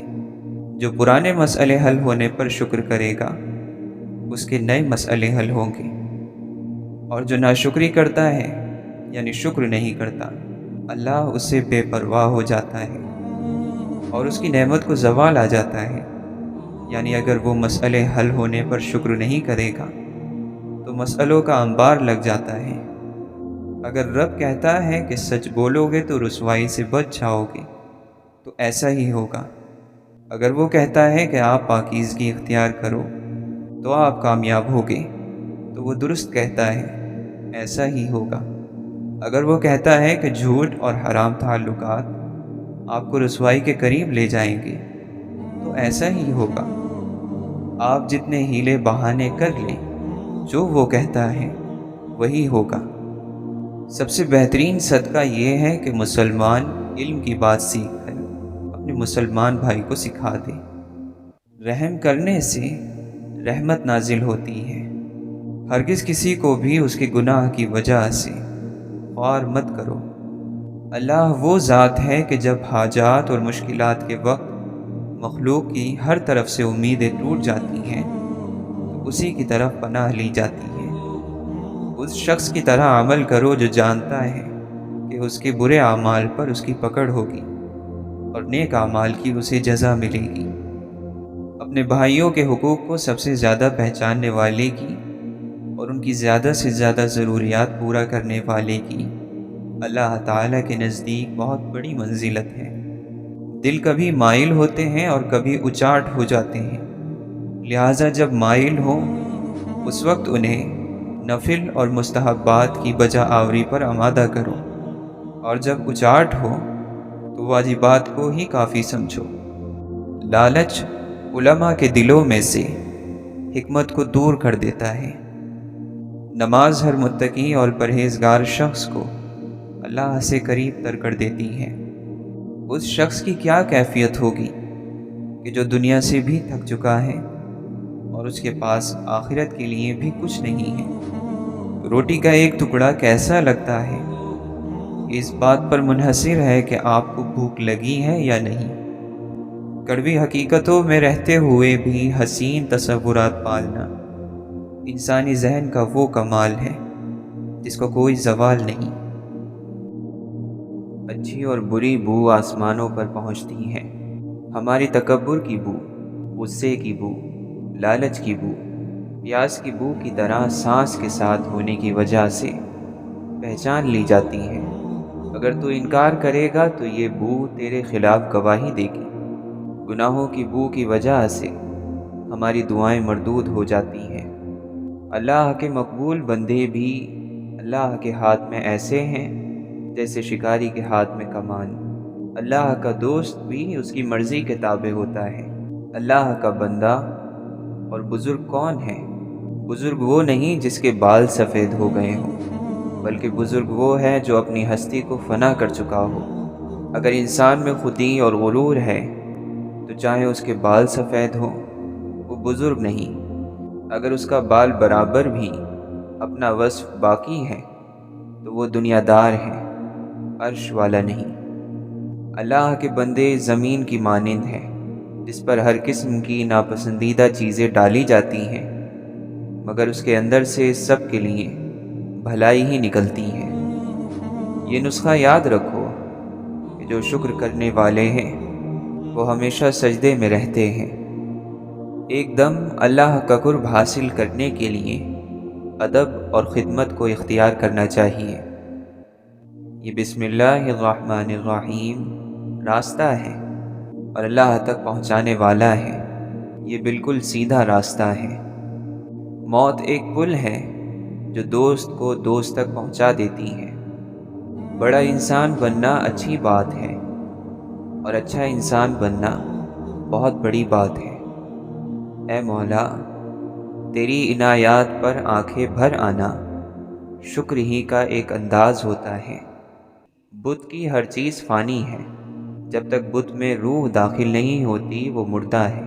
جو پرانے مسئلے حل ہونے پر شکر کرے گا اس کے نئے مسئلے حل ہوں گے۔ اور جو ناشکری کرتا ہے، یعنی شکر نہیں کرتا، اللہ اس سے بے پرواہ ہو جاتا ہے اور اس کی نعمت کو زوال آ جاتا ہے۔ یعنی اگر وہ مسئلے حل ہونے پر شکر نہیں کرے گا تو مسئلوں کا انبار لگ جاتا ہے۔ اگر رب کہتا ہے کہ سچ بولو گے تو رسوائی سے بچ جاؤ گے، تو ایسا ہی ہوگا۔ اگر وہ کہتا ہے کہ آپ پاکیزگی اختیار کرو تو آپ کامیاب ہوگے، تو وہ درست کہتا ہے، ایسا ہی ہوگا۔ اگر وہ کہتا ہے کہ جھوٹ اور حرام تعلقات آپ کو رسوائی کے قریب لے جائیں گے، تو ایسا ہی ہوگا۔ آپ جتنے ہیلے بہانے کر لیں، جو وہ کہتا ہے وہی ہوگا۔ سب سے بہترین صدقہ یہ ہے کہ مسلمان علم کی بات سیکھ کر اپنے مسلمان بھائی کو سکھا دے۔ رحم کرنے سے رحمت نازل ہوتی ہے۔ ہرگز کسی کو بھی اس کے گناہ کی وجہ سے خوار مت کرو۔ اللہ وہ ذات ہے کہ جب حاجات اور مشکلات کے وقت مخلوق کی ہر طرف سے امیدیں ٹوٹ جاتی ہیں تو اسی کی طرف پناہ لی جاتی ہے۔ اس شخص کی طرح عمل کرو جو جانتا ہے کہ اس کے برے اعمال پر اس کی پکڑ ہوگی اور نیک اعمال کی اسے جزا ملے گی۔ اپنے بھائیوں کے حقوق کو سب سے زیادہ پہچاننے والے کی اور ان کی زیادہ سے زیادہ ضروریات پورا کرنے والے کی اللہ تعالیٰ کے نزدیک بہت بڑی منزلت ہے۔ دل کبھی مائل ہوتے ہیں اور کبھی اچاٹ ہو جاتے ہیں، لہٰذا جب مائل ہوں اس وقت انہیں نفل اور مستحبات کی بجا آوری پر آمادہ کرو، اور جب اچاٹ ہو تو واجبات کو ہی کافی سمجھو۔ لالچ علماء کے دلوں میں سے حکمت کو دور کر دیتا ہے۔ نماز ہر متقی اور پرہیزگار شخص کو اللہ سے قریب تر کر دیتی ہے۔ اس شخص کی کیا کیفیت ہوگی کہ جو دنیا سے بھی تھک چکا ہے اور اس کے پاس آخرت کے لیے بھی کچھ نہیں ہے۔ روٹی کا ایک ٹکڑا کیسا لگتا ہے اس بات پر منحصر ہے کہ آپ کو بھوک لگی ہے یا نہیں۔ کڑوی حقیقتوں میں رہتے ہوئے بھی حسین تصورات پالنا انسانی ذہن کا وہ کمال ہے جس کو کوئی زوال نہیں۔ اچھی اور بری بو آسمانوں پر پہنچتی ہے۔ ہماری تکبر کی بو، غصے کی بو، لالچ کی بو، پیاس کی بو کی طرح سانس کے ساتھ ہونے کی وجہ سے پہچان لی جاتی ہے۔ اگر تو انکار کرے گا تو یہ بو تیرے خلاف گواہی دے گی۔ گناہوں کی بو کی وجہ سے ہماری دعائیں مردود ہو جاتی ہیں۔ اللہ کے مقبول بندے بھی اللہ کے ہاتھ میں ایسے ہیں جیسے شکاری کے ہاتھ میں کمان۔ اللہ کا دوست بھی اس کی مرضی کے تابع ہوتا ہے۔ اللہ کا بندہ اور بزرگ کون ہے؟ بزرگ وہ نہیں جس کے بال سفید ہو گئے ہوں، بلکہ بزرگ وہ ہے جو اپنی ہستی کو فنا کر چکا ہو۔ اگر انسان میں خودی اور غرور ہے تو چاہے اس کے بال سفید ہوں وہ بزرگ نہیں۔ اگر اس کا بال برابر بھی اپنا وصف باقی ہے تو وہ دنیا دار ہے، عرش والا نہیں۔ اللہ کے بندے زمین کی مانند ہیں جس پر ہر قسم کی ناپسندیدہ چیزیں ڈالی جاتی ہیں، مگر اس کے اندر سے سب کے لیے بھلائی ہی نکلتی ہے۔ یہ نسخہ یاد رکھو کہ جو شکر کرنے والے ہیں وہ ہمیشہ سجدے میں رہتے ہیں۔ ایک دم اللہ کا قرب حاصل کرنے کے لیے ادب اور خدمت کو اختیار کرنا چاہیے۔ یہ بسم اللہ الرحمن الرحیم راستہ ہے اور اللہ تک پہنچانے والا ہے۔ یہ بالکل سیدھا راستہ ہے۔ موت ایک پل ہے جو دوست کو دوست تک پہنچا دیتی ہے۔ بڑا انسان بننا اچھی بات ہے اور اچھا انسان بننا بہت بڑی بات ہے۔ اے مولا، تیری عنایات پر آنکھیں بھر آنا شکر ہی کا ایک انداز ہوتا ہے۔ بت کی ہر چیز فانی ہے، جب تک بت میں روح داخل نہیں ہوتی وہ مردہ ہے۔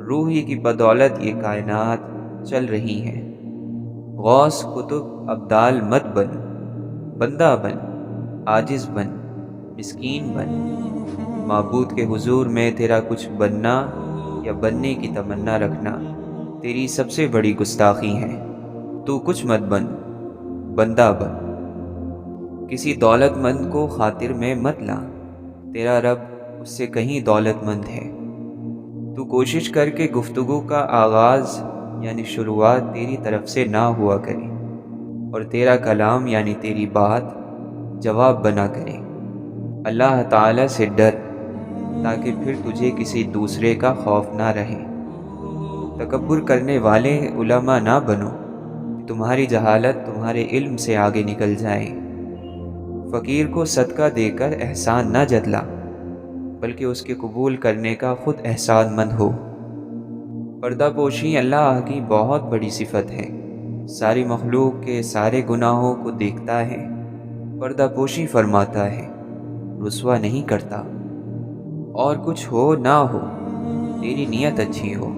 روح ہی کی بدولت یہ کائنات چل رہی ہے۔ غوث قطب ابدال مت بن، بندہ بن، عاجز بن، مسکین بن۔ معبود کے حضور میں تیرا کچھ بننا یا بننے کی تمنا رکھنا تیری سب سے بڑی گستاخی ہے۔ تو کچھ مت بن، بندہ بن۔ کسی دولت مند کو خاطر میں مت لا، تیرا رب اس سے کہیں دولت مند ہے۔ تو کوشش کر کے گفتگو کا آغاز یعنی شروعات تیری طرف سے نہ ہوا کرے اور تیرا کلام یعنی تیری بات جواب بنا کرے۔ اللہ تعالیٰ سے ڈر تاکہ پھر تجھے کسی دوسرے کا خوف نہ رہے۔ تکبر کرنے والے علماء نہ بنو، تمہاری جہالت تمہارے علم سے آگے نکل جائے۔ فقیر کو صدقہ دے کر احسان نہ جتلا، بلکہ اس کے قبول کرنے کا خود احسان مند ہو۔ پردہ پوشی اللہ کی بہت بڑی صفت ہے۔ ساری مخلوق کے سارے گناہوں کو دیکھتا ہے، پردہ پوشی فرماتا ہے، رسوا نہیں کرتا۔ اور کچھ ہو نہ ہو، تیری نیت اچھی ہو،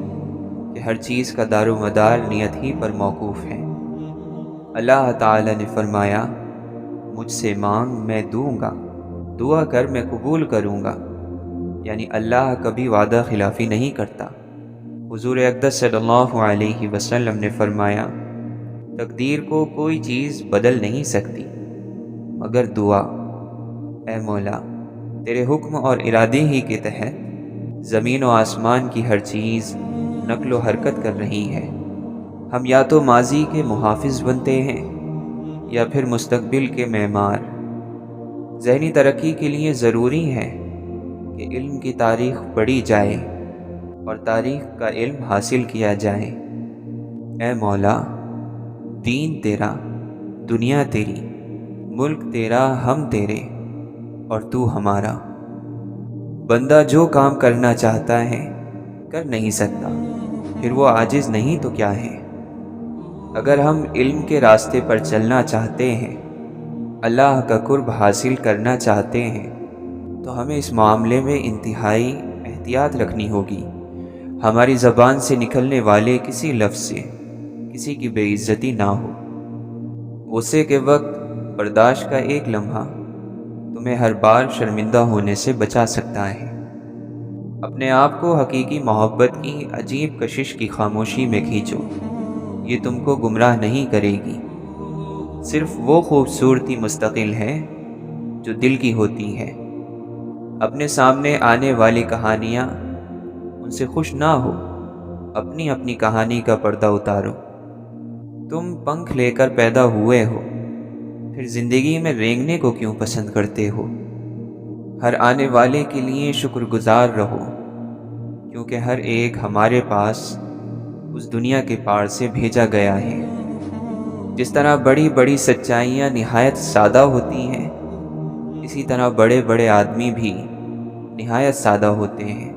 کہ ہر چیز کا دار و مدار نیت ہی پر موقوف ہے۔ اللہ تعالی نے فرمایا، مجھ سے مانگ میں دوں گا، دعا کر میں قبول کروں گا، یعنی اللہ کبھی وعدہ خلافی نہیں کرتا۔ حضور اقدس صلی اللہ علیہ وسلم نے فرمایا، تقدیر کو کوئی چیز بدل نہیں سکتی مگر دعا۔ اے مولا، تیرے حکم اور ارادے ہی کے تحت زمین و آسمان کی ہر چیز نقل و حرکت کر رہی ہے۔ ہم یا تو ماضی کے محافظ بنتے ہیں یا پھر مستقبل کے معمار۔ ذہنی ترقی کے لیے ضروری ہے کہ علم کی تاریخ پڑھی جائے اور تاریخ کا علم حاصل کیا جائے۔ اے مولا، دین تیرا، دنیا تیری، ملک تیرا، ہم تیرے اور تو ہمارا۔ بندہ جو کام کرنا چاہتا ہے کر نہیں سکتا، پھر وہ عاجز نہیں تو کیا ہے؟ اگر ہم علم کے راستے پر چلنا چاہتے ہیں، اللہ کا قرب حاصل کرنا چاہتے ہیں، تو ہمیں اس معاملے میں انتہائی احتیاط رکھنی ہوگی۔ ہماری زبان سے نکلنے والے کسی لفظ سے کسی کی بے عزتی نہ ہو۔ غصے کے وقت برداشت کا ایک لمحہ تمہیں ہر بار شرمندہ ہونے سے بچا سکتا ہے۔ اپنے آپ کو حقیقی محبت کی عجیب کشش کی خاموشی میں کھینچو، یہ تم کو گمراہ نہیں کرے گی۔ صرف وہ خوبصورتی مستقل ہے جو دل کی ہوتی ہے۔ اپنے سامنے آنے والی کہانیاں ان سے خوش نہ ہو، اپنی اپنی کہانی کا پردہ اتارو۔ تم پنکھ لے کر پیدا ہوئے ہو، پھر زندگی میں رینگنے کو کیوں پسند کرتے ہو؟ ہر آنے والے کے لیے شکر گزار رہو، کیونکہ ہر ایک ہمارے پاس اس دنیا کے پار سے بھیجا گیا ہے۔ جس طرح بڑی بڑی سچائیاں نہایت سادہ ہوتی ہیں، اسی طرح بڑے بڑے آدمی بھی نہایت سادہ ہوتے ہیں۔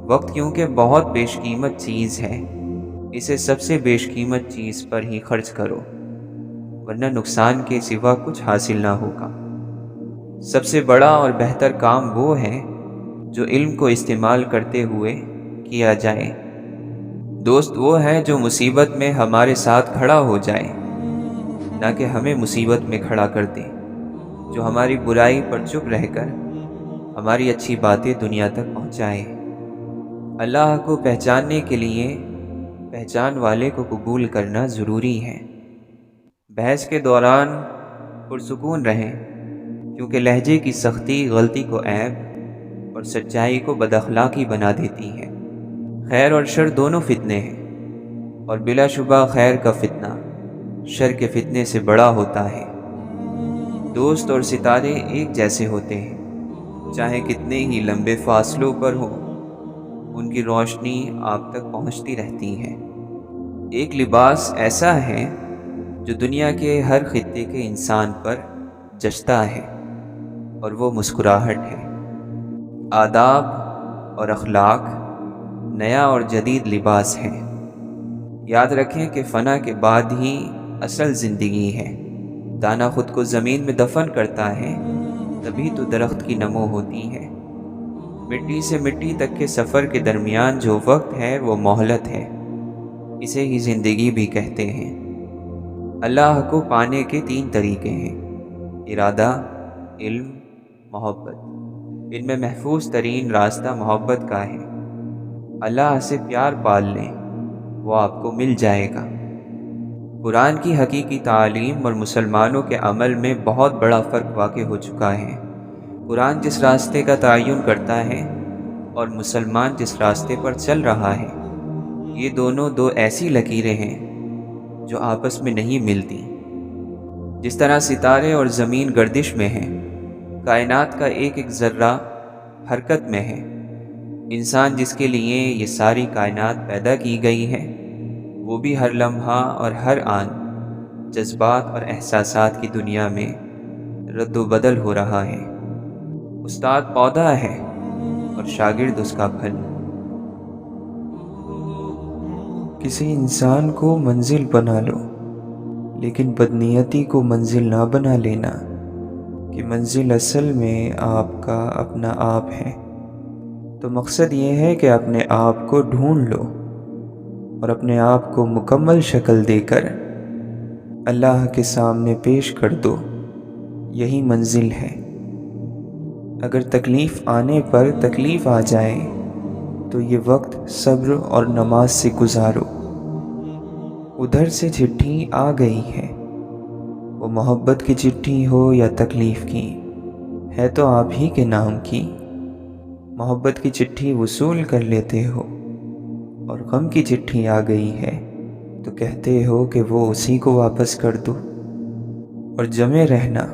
وقت کیونکہ بہت بیش قیمت چیز ہے، اسے سب سے بیش قیمت چیز پر ہی خرچ کرو، ورنہ نقصان کے سوا کچھ حاصل نہ ہوگا۔ سب سے بڑا اور بہتر کام وہ ہے جو علم کو استعمال کرتے ہوئے کیا جائے۔ دوست وہ ہے جو مصیبت میں ہمارے ساتھ کھڑا ہو جائے، نہ کہ ہمیں مصیبت میں کھڑا کر دے، جو ہماری برائی پر چپ رہ کر ہماری اچھی باتیں دنیا تک پہنچائے۔ اللہ کو پہچاننے کے لیے پہچان والے کو قبول کرنا ضروری ہے۔ بحث کے دوران پرسکون رہیں، کیونکہ لہجے کی سختی غلطی کو عیب اور سچائی کو بد اخلاقی بنا دیتی ہے۔ خیر اور شر دونوں فتنے ہیں، اور بلا شبہ خیر کا فتنہ شر کے فتنے سے بڑا ہوتا ہے۔ دوست اور ستارے ایک جیسے ہوتے ہیں، چاہے کتنے ہی لمبے فاصلوں پر ہوں، ان کی روشنی آپ تک پہنچتی رہتی ہے۔ ایک لباس ایسا ہے جو دنیا کے ہر خطے کے انسان پر جچتا ہے، اور وہ مسکراہٹ ہے۔ آداب اور اخلاق نیا اور جدید لباس ہے۔ یاد رکھیں کہ فنا کے بعد ہی اصل زندگی ہے۔ دانا خود کو زمین میں دفن کرتا ہے، تبھی تو درخت کی نمو ہوتی ہے۔ مٹی سے مٹی تک کے سفر کے درمیان جو وقت ہے وہ مہلت ہے، اسے ہی زندگی بھی کہتے ہیں۔ اللہ کو پانے کے 3 طریقے ہیں: ارادہ، علم، محبت۔ ان میں محفوظ ترین راستہ محبت کا ہے۔ اللہ سے پیار پال لیں، وہ آپ کو مل جائے گا۔ قرآن کی حقیقی تعلیم اور مسلمانوں کے عمل میں بہت بڑا فرق واقع ہو چکا ہے۔ قرآن جس راستے کا تعین کرتا ہے اور مسلمان جس راستے پر چل رہا ہے، یہ دونوں 2 ایسی لکیریں ہیں جو آپس میں نہیں ملتی۔ جس طرح ستارے اور زمین گردش میں ہیں، کائنات کا ایک ایک ذرہ حرکت میں ہے، انسان جس کے لیے یہ ساری کائنات پیدا کی گئی ہے، وہ بھی ہر لمحہ اور ہر آن جذبات اور احساسات کی دنیا میں رد و بدل ہو رہا ہے۔ استاد پودا ہے اور شاگرد اس کا پھل۔ کسی انسان کو منزل بنا لو، لیکن بدنیتی کو منزل نہ بنا لینا، کہ منزل اصل میں آپ کا اپنا آپ ہے۔ تو مقصد یہ ہے کہ اپنے آپ کو ڈھونڈ لو، اور اپنے آپ کو مکمل شکل دے کر اللہ کے سامنے پیش کر دو، یہی منزل ہے۔ اگر تکلیف آنے پر تکلیف آ جائے تو یہ وقت صبر اور نماز سے گزارو۔ ادھر سے چٹھی آ گئی ہے، وہ محبت کی چٹھی ہو یا تکلیف کی، ہے تو آپ ہی کے نام کی۔ محبت کی چٹھی وصول کر لیتے ہو اور غم کی چٹھی آ گئی ہے تو کہتے ہو کہ وہ اسی کو واپس کر دو۔ اور جمے رہنا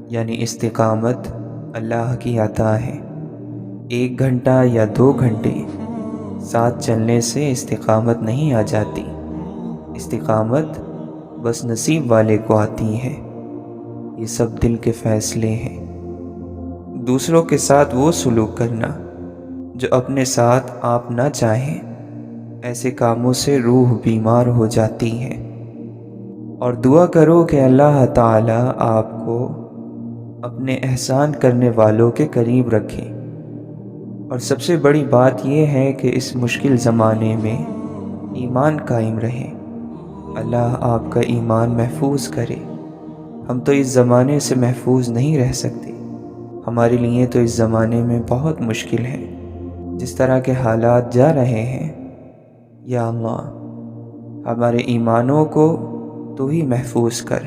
یعنی استقامت اللہ کی عطا ہے۔ 1 گھنٹہ یا 2 گھنٹے ساتھ چلنے سے استقامت نہیں آ جاتی، استقامت بس نصیب والے کو آتی ہے۔ یہ سب دل کے فیصلے ہیں۔ دوسروں کے ساتھ وہ سلوک کرنا جو اپنے ساتھ آپ نہ چاہیں، ایسے کاموں سے روح بیمار ہو جاتی ہے۔ اور دعا کرو کہ اللہ تعالی آپ کو اپنے احسان کرنے والوں کے قریب رکھے۔ اور سب سے بڑی بات یہ ہے کہ اس مشکل زمانے میں ایمان قائم رہے، اللہ آپ کا ایمان محفوظ کرے۔ ہم تو اس زمانے سے محفوظ نہیں رہ سکتے، ہمارے لیے تو اس زمانے میں بہت مشکل ہے۔ جس طرح کے حالات جا رہے ہیں، یا اللہ ہمارے ایمانوں کو تو ہی محفوظ کر،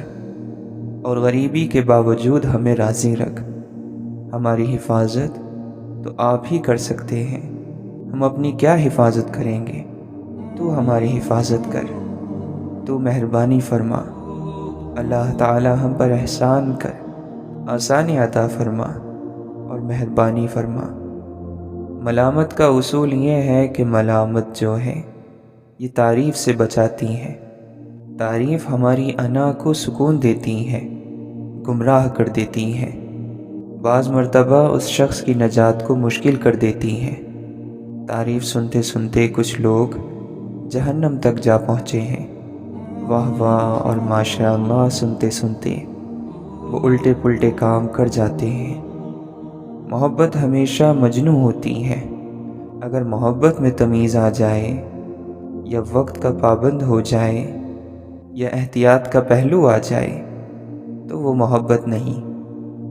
اور غریبی کے باوجود ہمیں راضی رکھ۔ ہماری حفاظت تو آپ ہی کر سکتے ہیں، ہم اپنی کیا حفاظت کریں گے؟ تو ہماری حفاظت کر، تو مہربانی فرما۔ اللہ تعالی ہم پر احسان کر، آسانی عطا فرما اور مہربانی فرما۔ ملامت کا اصول یہ ہے کہ ملامت جو ہے یہ تعریف سے بچاتی ہے۔ تعریف ہماری انا کو سکون دیتی ہے، گمراہ کر دیتی ہے، بعض مرتبہ اس شخص کی نجات کو مشکل کر دیتی ہے۔ تعریف سنتے سنتے کچھ لوگ جہنم تک جا پہنچے ہیں۔ واہ واہ اور ماشاء اللہ سنتے سنتے وہ الٹے پلٹے کام کر جاتے ہیں۔ محبت ہمیشہ مجنوں ہوتی ہے۔ اگر محبت میں تمیز آ جائے، یا وقت کا پابند ہو جائے، یا احتیاط کا پہلو آ جائے تو وہ محبت نہیں۔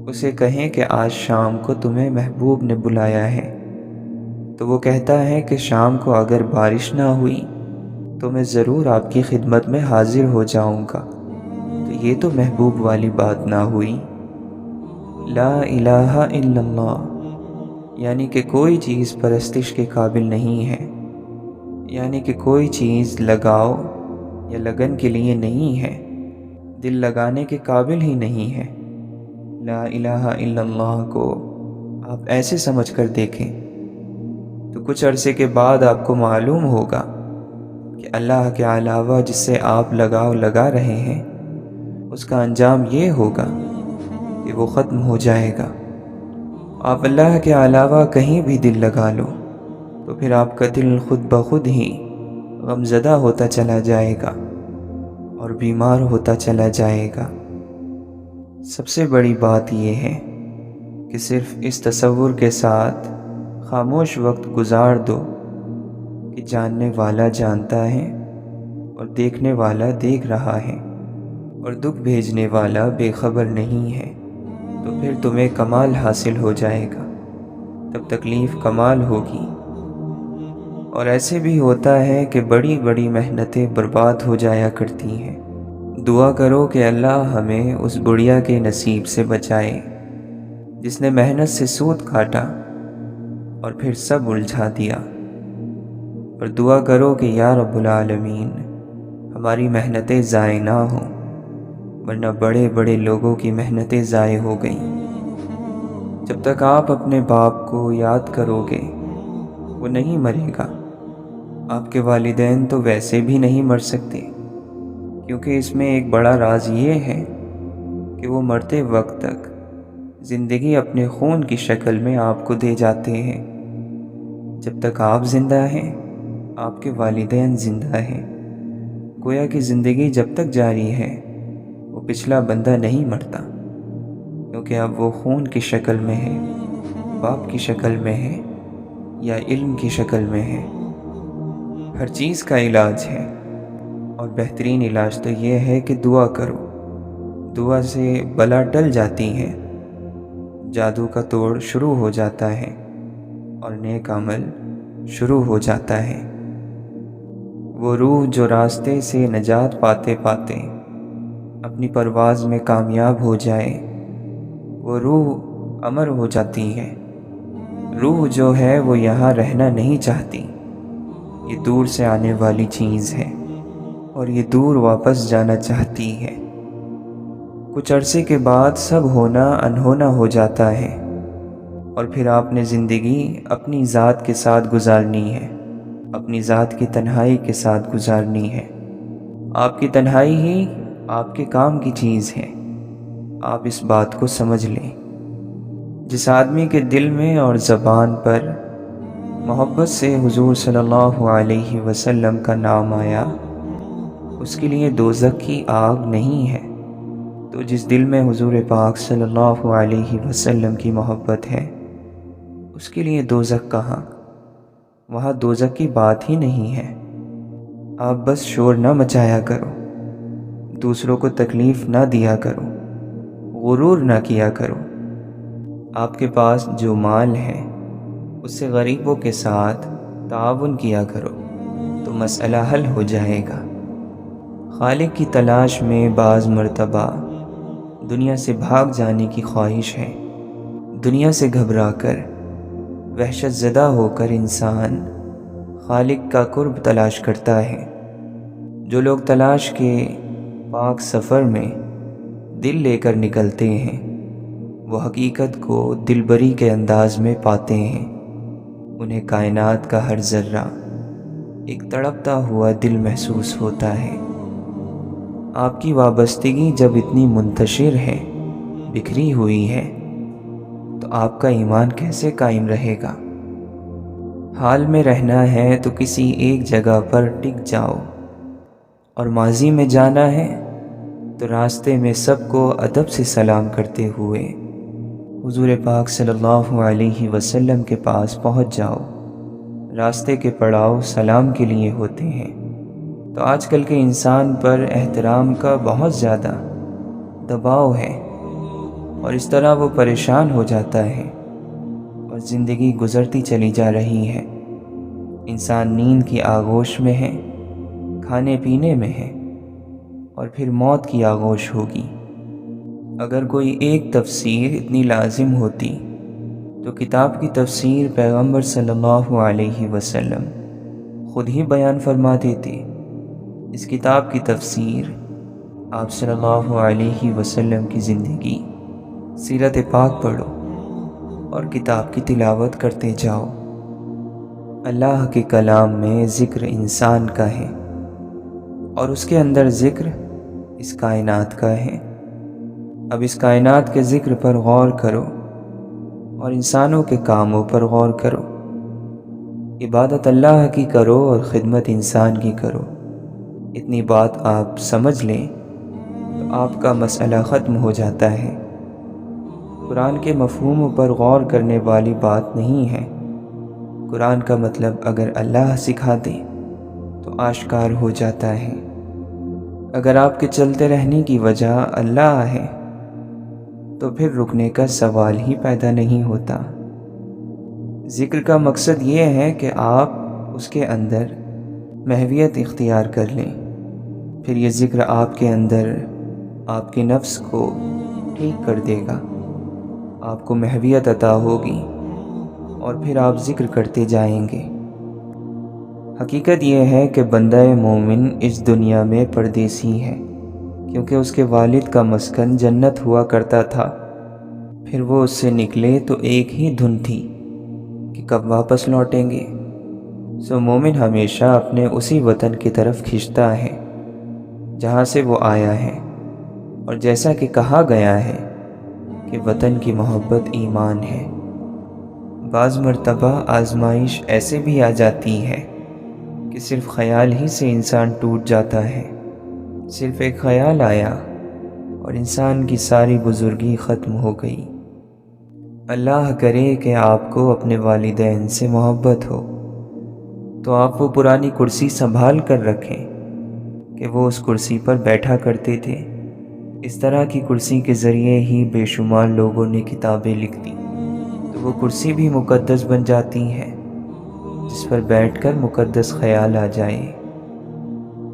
اسے کہیں کہ آج شام کو تمہیں محبوب نے بلایا ہے، تو وہ کہتا ہے کہ شام کو اگر بارش نہ ہوئی تو میں ضرور آپ کی خدمت میں حاضر ہو جاؤں گا۔ تو یہ تو محبوب والی بات نہ ہوئی۔ لا الہ الا اللہ یعنی کہ کوئی چیز پرستش کے قابل نہیں ہے، یعنی کہ کوئی چیز لگاؤ یا لگن کے لیے نہیں ہے، دل لگانے کے قابل ہی نہیں ہے۔ لا الہ الا اللہ کو آپ ایسے سمجھ کر دیکھیں تو کچھ عرصے کے بعد آپ کو معلوم ہوگا کہ اللہ کے علاوہ جس سے آپ لگاؤ لگا رہے ہیں اس کا انجام یہ ہوگا کہ وہ ختم ہو جائے گا۔ آپ اللہ کے علاوہ کہیں بھی دل لگا لو تو پھر آپ کا دل خود بخود ہی غمزدہ ہوتا چلا جائے گا اور بیمار ہوتا چلا جائے گا۔ سب سے بڑی بات یہ ہے کہ صرف اس تصور کے ساتھ خاموش وقت گزار دو کہ جاننے والا جانتا ہے اور دیکھنے والا دیکھ رہا ہے اور دکھ بھیجنے والا بے خبر نہیں ہے، تو پھر تمہیں کمال حاصل ہو جائے گا، تب تکلیف کمال ہوگی۔ اور ایسے بھی ہوتا ہے کہ بڑی بڑی محنتیں برباد ہو جایا کرتی ہیں۔ دعا کرو کہ اللہ ہمیں اس بڑھیا کے نصیب سے بچائے جس نے محنت سے سود کاٹا اور پھر سب الجھا دیا۔ اور دعا کرو کہ یا رب العالمین ہماری محنتیں ضائع نہ ہوں، ورنہ بڑے بڑے لوگوں کی محنتیں ضائع ہو گئیں۔ جب تک آپ اپنے باپ کو یاد کرو گے وہ نہیں مرے گا۔ آپ کے والدین تو ویسے بھی نہیں مر سکتے، کیونکہ اس میں ایک بڑا راز یہ ہے کہ وہ مرتے وقت تک زندگی اپنے خون کی شکل میں آپ کو دے جاتے ہیں۔ جب تک آپ زندہ ہیں آپ کے والدین زندہ ہیں۔ گویا کہ زندگی جب تک جاری ہے وہ پچھلا بندہ نہیں مرتا، کیونکہ اب وہ خون کی شکل میں ہے، باپ کی شکل میں ہے یا علم کی شکل میں ہے۔ ہر چیز کا علاج ہے، اور بہترین علاج تو یہ ہے کہ دعا کرو۔ دعا سے بلا ٹل جاتی ہے، جادو کا توڑ شروع ہو جاتا ہے، اور نیک عمل شروع ہو جاتا ہے۔ وہ روح جو راستے سے نجات پاتے پاتے اپنی پرواز میں کامیاب ہو جائے، وہ روح امر ہو جاتی ہے۔ روح جو ہے وہ یہاں رہنا نہیں چاہتی، یہ دور سے آنے والی چیز ہے، اور یہ دور واپس جانا چاہتی ہے۔ کچھ عرصے کے بعد سب ہونا انہونا ہو جاتا ہے، اور پھر آپ نے زندگی اپنی ذات کے ساتھ گزارنی ہے، اپنی ذات کی تنہائی کے ساتھ گزارنی ہے۔ آپ کی تنہائی ہی آپ کے کام کی چیز ہے، آپ اس بات کو سمجھ لیں۔ جس آدمی کے دل میں اور زبان پر محبت سے حضور صلی اللہ علیہ وسلم کا نام آیا، اس کے لیے دوزخ کی آگ نہیں ہے۔ تو جس دل میں حضور پاک صلی اللہ علیہ وسلم کی محبت ہے، اس کے لیے دوزخ کہاں؟ وہاں دوزخ کی بات ہی نہیں ہے۔ آپ بس شور نہ مچایا کرو، دوسروں کو تکلیف نہ دیا کرو، غرور نہ کیا کرو۔ آپ کے پاس جو مال ہے اس سے غریبوں کے ساتھ تعاون کیا کرو تو مسئلہ حل ہو جائے گا۔ خالق کی تلاش میں بعض مرتبہ دنیا سے بھاگ جانے کی خواہش ہے۔ دنیا سے گھبرا کر، وحشت زدہ ہو کر انسان خالق کا قرب تلاش کرتا ہے۔ جو لوگ تلاش کے پاک سفر میں دل لے کر نکلتے ہیں، وہ حقیقت کو دلبری کے انداز میں پاتے ہیں۔ انہیں کائنات کا ہر ذرہ ایک تڑپتا ہوا دل محسوس ہوتا ہے۔ آپ کی وابستگی جب اتنی منتشر ہے، بکھری ہوئی ہے، تو آپ کا ایمان کیسے قائم رہے گا؟ حال میں رہنا ہے تو کسی ایک جگہ پر ٹک جاؤ، اور ماضی میں جانا ہے تو راستے میں سب کو ادب سے سلام کرتے ہوئے حضور پاک صلی اللہ علیہ وسلم کے پاس پہنچ جاؤ۔ راستے کے پڑاؤ سلام کے لیے ہوتے ہیں۔ تو آج کل کے انسان پر احترام کا بہت زیادہ دباؤ ہے، اور اس طرح وہ پریشان ہو جاتا ہے، اور زندگی گزرتی چلی جا رہی ہے۔ انسان نیند کی آغوش میں ہے، کھانے پینے میں ہے، اور پھر موت کی آغوش ہوگی۔ اگر کوئی ایک تفسیر اتنی لازم ہوتی تو کتاب کی تفسیر پیغمبر صلی اللہ علیہ وسلم خود ہی بیان فرما دیتے۔ اس کتاب کی تفسیر آپ صلی اللہ علیہ وسلم کی زندگی، سیرت پاک پڑھو اور کتاب کی تلاوت کرتے جاؤ۔ اللہ کے کلام میں ذکر انسان کا ہے، اور اس کے اندر ذکر اس کائنات کا ہے۔ اب اس کائنات کے ذکر پر غور کرو، اور انسانوں کے کاموں پر غور کرو۔ عبادت اللہ کی کرو اور خدمت انسان کی کرو۔ اتنی بات آپ سمجھ لیں تو آپ کا مسئلہ ختم ہو جاتا ہے۔ قرآن کے مفہوم پر غور کرنے والی بات نہیں ہے۔ قرآن کا مطلب اگر اللہ سکھا دے تو آشکار ہو جاتا ہے۔ اگر آپ کے چلتے رہنے کی وجہ اللہ ہے تو پھر رکنے کا سوال ہی پیدا نہیں ہوتا۔ ذکر کا مقصد یہ ہے کہ آپ اس کے اندر محویت اختیار کر لیں۔ پھر یہ ذکر آپ کے اندر آپ کے نفس کو ٹھیک کر دے گا، آپ کو محویت عطا ہوگی، اور پھر آپ ذکر کرتے جائیں گے۔ حقیقت یہ ہے کہ بندہ مومن اس دنیا میں پردیسی ہے، کیونکہ اس کے والد کا مسکن جنت ہوا کرتا تھا۔ پھر وہ اس سے نکلے تو ایک ہی دھن تھی کہ کب واپس لوٹیں گے۔ سو مومن ہمیشہ اپنے اسی وطن کی طرف کھنچتا ہے جہاں سے وہ آیا ہے، اور جیسا کہ کہا گیا ہے کہ وطن کی محبت ایمان ہے۔ بعض مرتبہ آزمائش ایسے بھی آ جاتی ہے کہ صرف خیال ہی سے انسان ٹوٹ جاتا ہے۔ صرف ایک خیال آیا اور انسان کی ساری بزرگی ختم ہو گئی۔ اللہ کرے کہ آپ کو اپنے والدین سے محبت ہو، تو آپ وہ پرانی کرسی سنبھال کر رکھیں کہ وہ اس کرسی پر بیٹھا کرتے تھے۔ اس طرح کی کرسی کے ذریعے ہی بے شمار لوگوں نے کتابیں لکھ دی، تو وہ کرسی بھی مقدس بن جاتی ہے جس پر بیٹھ کر مقدس خیال آ جائے۔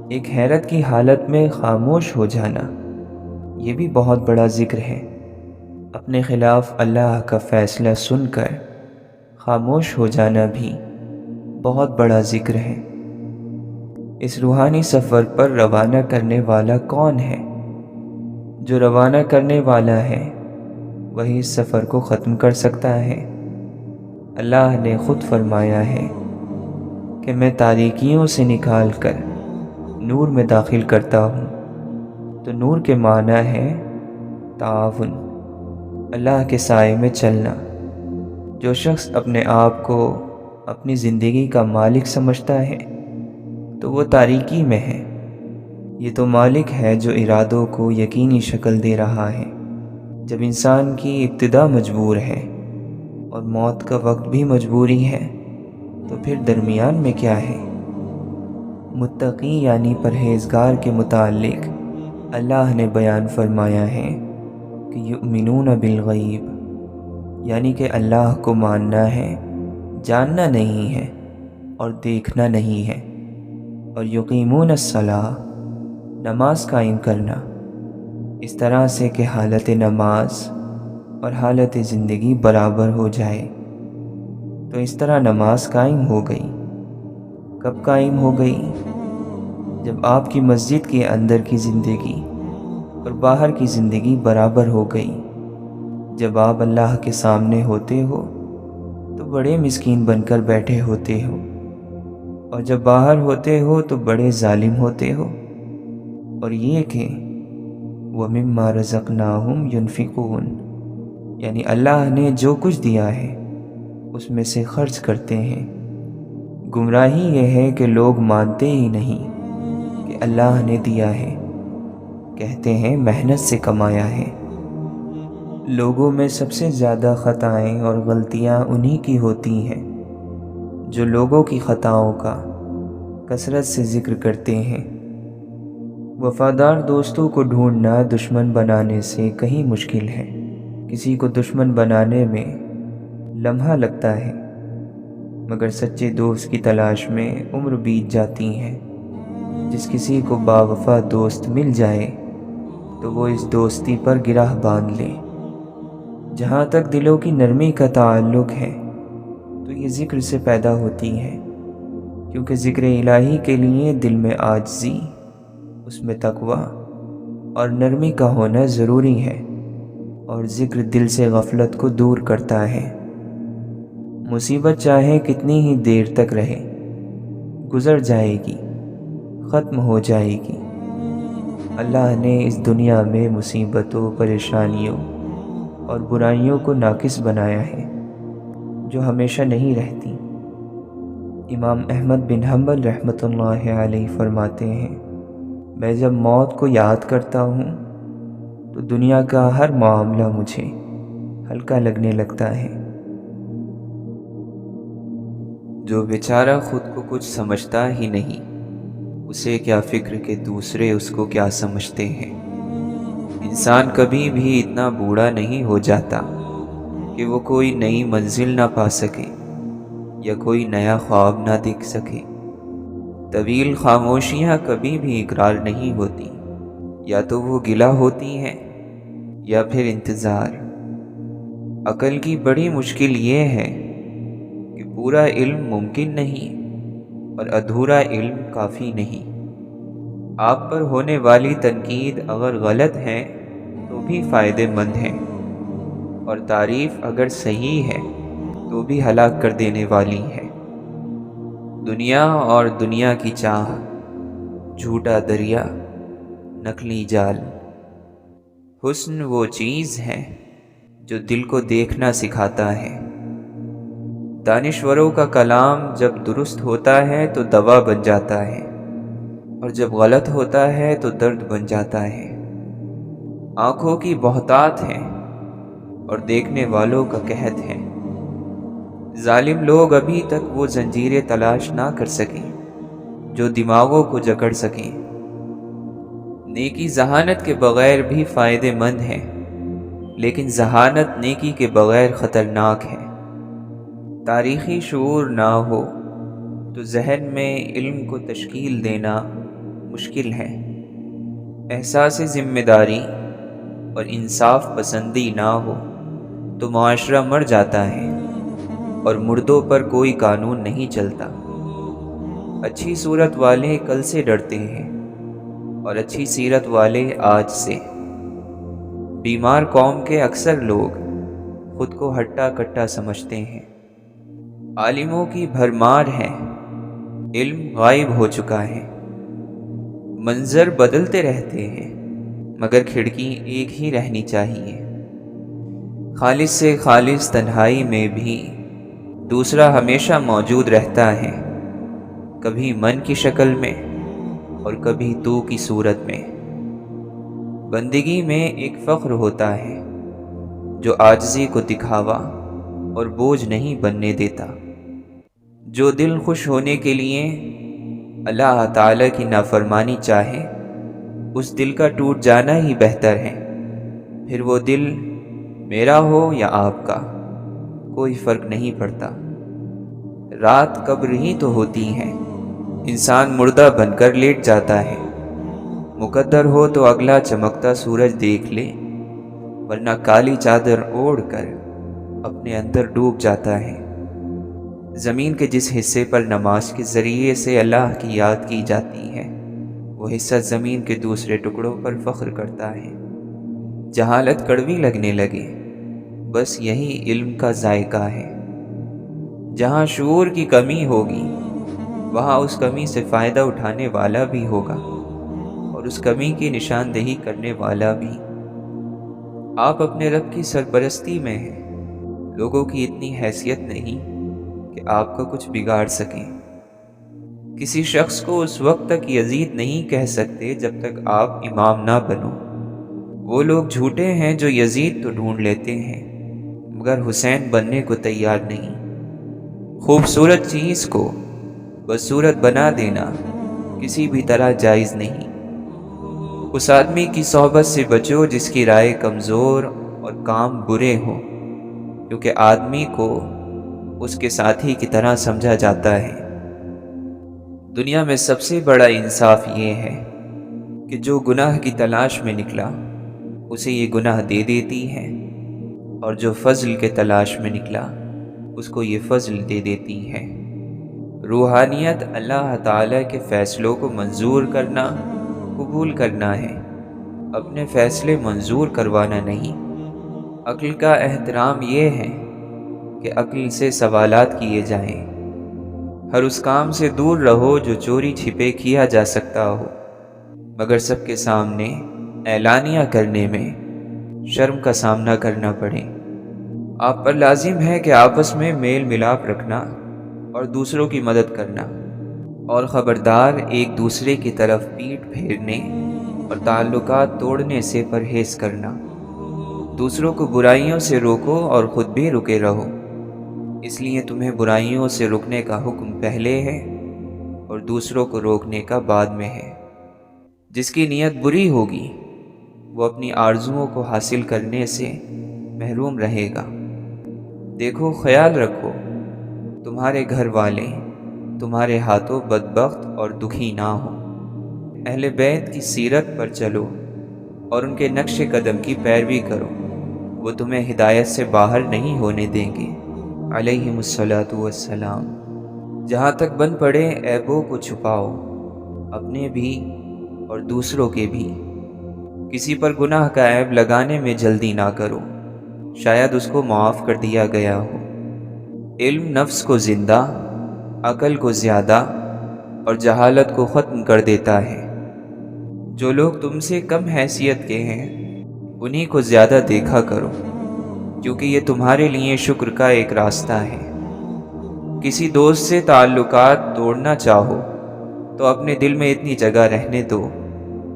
ایک حیرت کی حالت میں خاموش ہو جانا، یہ بھی بہت بڑا ذکر ہے۔ اپنے خلاف اللہ کا فیصلہ سن کر خاموش ہو جانا بھی بہت بڑا ذکر ہے۔ اس روحانی سفر پر روانہ کرنے والا کون ہے؟ جو روانہ کرنے والا ہے وہی اس سفر کو ختم کر سکتا ہے۔ اللہ نے خود فرمایا ہے کہ میں تاریکیوں سے نکال کر نور میں داخل کرتا ہوں، تو نور کے معنی ہے تعاون، اللہ کے سائے میں چلنا۔ جو شخص اپنے آپ کو اپنی زندگی کا مالک سمجھتا ہے تو وہ تاریکی میں ہے۔ یہ تو مالک ہے جو ارادوں کو یقینی شکل دے رہا ہے۔ جب انسان کی ابتدا مجبور ہے اور موت کا وقت بھی مجبوری ہے تو پھر درمیان میں کیا ہے؟ متقی یعنی پرہیزگار کے متعلق اللہ نے بیان فرمایا ہے کہ یؤمنون بالغیب، یعنی کہ اللہ کو ماننا ہے، جاننا نہیں ہے اور دیکھنا نہیں ہے، اور یقیمون الصلاۃ، نماز قائم کرنا، اس طرح سے کہ حالت نماز اور حالت زندگی برابر ہو جائے۔ تو اس طرح نماز قائم ہو گئی۔ کب قائم ہو گئی؟ جب آپ کی مسجد کے اندر کی زندگی اور باہر کی زندگی برابر ہو گئی۔ جب آپ اللہ کے سامنے ہوتے ہو تو بڑے مسکین بن کر بیٹھے ہوتے ہو، اور جب باہر ہوتے ہو تو بڑے ظالم ہوتے ہو، اور یہ کہ وَمِمَّا رَزَقْنَاهُمْ يُنْفِقُونَ، یعنی اللہ نے جو کچھ دیا ہے اس میں سے خرچ کرتے ہیں۔ گمراہی یہ ہے کہ لوگ مانتے ہی نہیں کہ اللہ نے دیا ہے، کہتے ہیں محنت سے کمایا ہے۔ لوگوں میں سب سے زیادہ خطائیں اور غلطیاں انہی کی ہوتی ہیں جو لوگوں کی خطاؤں کا کثرت سے ذکر کرتے ہیں۔ وفادار دوستوں کو ڈھونڈنا دشمن بنانے سے کہیں مشکل ہے۔ کسی کو دشمن بنانے میں لمحہ لگتا ہے، مگر سچے دوست کی تلاش میں عمر بیت جاتی ہے۔ جس کسی کو باوفا دوست مل جائے تو وہ اس دوستی پر گرہ باندھ لے۔ جہاں تک دلوں کی نرمی کا تعلق ہے تو یہ ذکر سے پیدا ہوتی ہے، کیونکہ ذکر الہی کے لیے دل میں عاجزی، اس میں تقوی اور نرمی کا ہونا ضروری ہے، اور ذکر دل سے غفلت کو دور کرتا ہے۔ مصیبت چاہے کتنی ہی دیر تک رہے، گزر جائے گی، ختم ہو جائے گی۔ اللہ نے اس دنیا میں مصیبتوں، پریشانیوں اور برائیوں کو ناقص بنایا ہے جو ہمیشہ نہیں رہتی۔ امام احمد بن حنبل رحمۃ اللہ علیہ فرماتے ہیں، میں جب موت کو یاد کرتا ہوں تو دنیا کا ہر معاملہ مجھے ہلکا لگنے لگتا ہے۔ جو بیچارہ خود کو کچھ سمجھتا ہی نہیں، اسے کیا فکر کہ دوسرے اس کو کیا سمجھتے ہیں۔ انسان کبھی بھی اتنا بوڑھا نہیں ہو جاتا کہ وہ کوئی نئی منزل نہ پا سکے یا کوئی نیا خواب نہ دیکھ سکے۔ طویل خاموشیاں کبھی بھی اقرار نہیں ہوتی، یا تو وہ گلہ ہوتی ہیں یا پھر انتظار۔ عقل کی بڑی مشکل یہ ہے کہ پورا علم ممکن نہیں اور ادھورا علم کافی نہیں۔ آپ پر ہونے والی تنقید اگر غلط ہے تو بھی فائدے مند ہے، اور تعریف اگر صحیح ہے تو بھی ہلاک کر دینے والی ہے۔ دنیا اور دنیا کی چاہ، جھوٹا دریا، نقلی جال۔ حسن وہ چیز ہے جو دل کو دیکھنا سکھاتا ہے۔ دانشوروں کا کلام جب درست ہوتا ہے تو دوا بن جاتا ہے، اور جب غلط ہوتا ہے تو درد بن جاتا ہے۔ آنکھوں کی بہتات ہے اور دیکھنے والوں کا قحط ہے۔ ظالم لوگ ابھی تک وہ زنجیریں تلاش نہ کر سکیں جو دماغوں کو جکڑ سکیں۔ نیکی ذہانت کے بغیر بھی فائدے مند ہے، لیکن ذہانت نیکی کے بغیر خطرناک ہے۔ تاریخی شعور نہ ہو تو ذہن میں علم کو تشکیل دینا مشکل ہے۔ احساس ذمہ داری اور انصاف پسندی نہ ہو تو معاشرہ مر جاتا ہے، اور مردوں پر کوئی قانون نہیں چلتا۔ اچھی صورت والے کل سے ڈرتے ہیں، اور اچھی سیرت والے آج سے۔ بیمار قوم کے اکثر لوگ خود کو ہٹا کٹا سمجھتے ہیں۔ عالموں کی بھرمار ہے، علم غائب ہو چکا ہے۔ منظر بدلتے رہتے ہیں، مگر کھڑکی ایک ہی رہنی چاہیے۔ خالص سے خالص تنہائی میں بھی دوسرا ہمیشہ موجود رہتا ہے، کبھی من کی شکل میں اور کبھی تو کی صورت میں۔ بندگی میں ایک فخر ہوتا ہے جو عاجزی کو دکھاوا اور بوجھ نہیں بننے دیتا۔ جو دل خوش ہونے کے لیے اللہ تعالی کی نافرمانی چاہے، اس دل کا ٹوٹ جانا ہی بہتر ہے۔ پھر وہ دل میرا ہو یا آپ کا، کوئی فرق نہیں پڑتا۔ رات قبر ہی تو ہوتی ہے، انسان مردہ بن کر لیٹ جاتا ہے۔ مقدر ہو تو اگلا چمکتا سورج دیکھ لے، ورنہ کالی چادر اوڑھ کر اپنے اندر ڈوب جاتا ہے۔ زمین کے جس حصے پر نماز کے ذریعے سے اللہ کی یاد کی جاتی ہے، وہ حصہ زمین کے دوسرے ٹکڑوں پر فخر کرتا ہے۔ جہالت کڑوی لگنے لگے، بس یہی علم کا ذائقہ ہے۔ جہاں شعور کی کمی ہوگی، وہاں اس کمی سے فائدہ اٹھانے والا بھی ہوگا، اور اس کمی کی نشاندہی کرنے والا بھی۔ آپ اپنے رب کی سرپرستی میں ہیں، لوگوں کی اتنی حیثیت نہیں کہ آپ کا کچھ بگاڑ سکیں۔ کسی شخص کو اس وقت تک یزید نہیں کہہ سکتے جب تک آپ امام نہ بنو۔ وہ لوگ جھوٹے ہیں جو یزید تو ڈھونڈ لیتے ہیں، مگر حسین بننے کو تیار نہیں۔ خوبصورت چیز کو بدصورت بنا دینا کسی بھی طرح جائز نہیں۔ اس آدمی کی صحبت سے بچو جس کی رائے کمزور اور کام برے ہوں، کیونکہ آدمی کو اس کے ساتھی کی طرح سمجھا جاتا ہے۔ دنیا میں سب سے بڑا انصاف یہ ہے کہ جو گناہ کی تلاش میں نکلا اسے یہ گناہ دے دیتی ہے، اور جو فضل کے تلاش میں نکلا اس کو یہ فضل دے دیتی ہے۔ روحانیت اللہ تعالی کے فیصلوں کو منظور کرنا، قبول کرنا ہے، اپنے فیصلے منظور کروانا نہیں۔ عقل کا احترام یہ ہے کہ عقل سے سوالات کیے جائیں۔ ہر اس کام سے دور رہو جو چوری چھپے کیا جا سکتا ہو، مگر سب کے سامنے اعلانیہ کرنے میں شرم کا سامنا کرنا پڑے۔ آپ پر لازم ہے کہ آپس میں میل ملاپ رکھنا اور دوسروں کی مدد کرنا، اور خبردار ایک دوسرے کی طرف پیٹھ پھیرنے اور تعلقات توڑنے سے پرہیز کرنا۔ دوسروں کو برائیوں سے روکو اور خود بھی رکے رہو، اس لیے تمہیں برائیوں سے رکنے کا حکم پہلے ہے اور دوسروں کو روکنے کا بعد میں ہے۔ جس کی نیت بری ہوگی وہ اپنی آرزوؤں کو حاصل کرنے سے محروم رہے گا۔ دیکھو، خیال رکھو، تمہارے گھر والے تمہارے ہاتھوں بدبخت اور دکھی نہ ہوں۔ اہل بیت کی سیرت پر چلو اور ان کے نقش قدم کی پیروی کرو، وہ تمہیں ہدایت سے باہر نہیں ہونے دیں گے، علیہم الصلاۃ والسلام۔ جہاں تک بن پڑے عیبوں کو چھپاؤ، اپنے بھی اور دوسروں کے بھی۔ کسی پر گناہ کا عیب لگانے میں جلدی نہ کرو، شاید اس کو معاف کر دیا گیا ہو۔ علم نفس کو زندہ، عقل کو زیادہ اور جہالت کو ختم کر دیتا ہے۔ جو لوگ تم سے کم حیثیت کے ہیں انہی کو زیادہ دیکھا کرو، کیونکہ یہ تمہارے لیے شکر کا ایک راستہ ہے۔ کسی دوست سے تعلقات توڑنا چاہو تو اپنے دل میں اتنی جگہ رہنے دو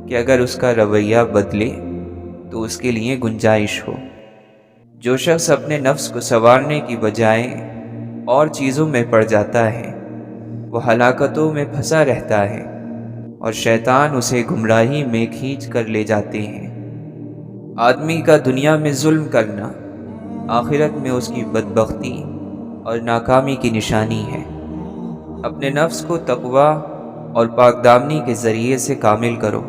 کہ اگر اس کا رویہ بدلے تو اس کے لیے گنجائش ہو۔ جو شخص اپنے نفس کو سنوارنے کی بجائے اور چیزوں میں پڑ جاتا ہے، وہ ہلاکتوں میں پھنسا رہتا ہے اور شیطان اسے گمراہی میں کھینچ کر لے جاتے ہیں۔ آدمی کا دنیا میں ظلم کرنا آخرت میں اس کی بدبختی اور ناکامی کی نشانی ہے۔ اپنے نفس کو تقویٰ اور پاک دامنی کے ذریعے سے کامل کرو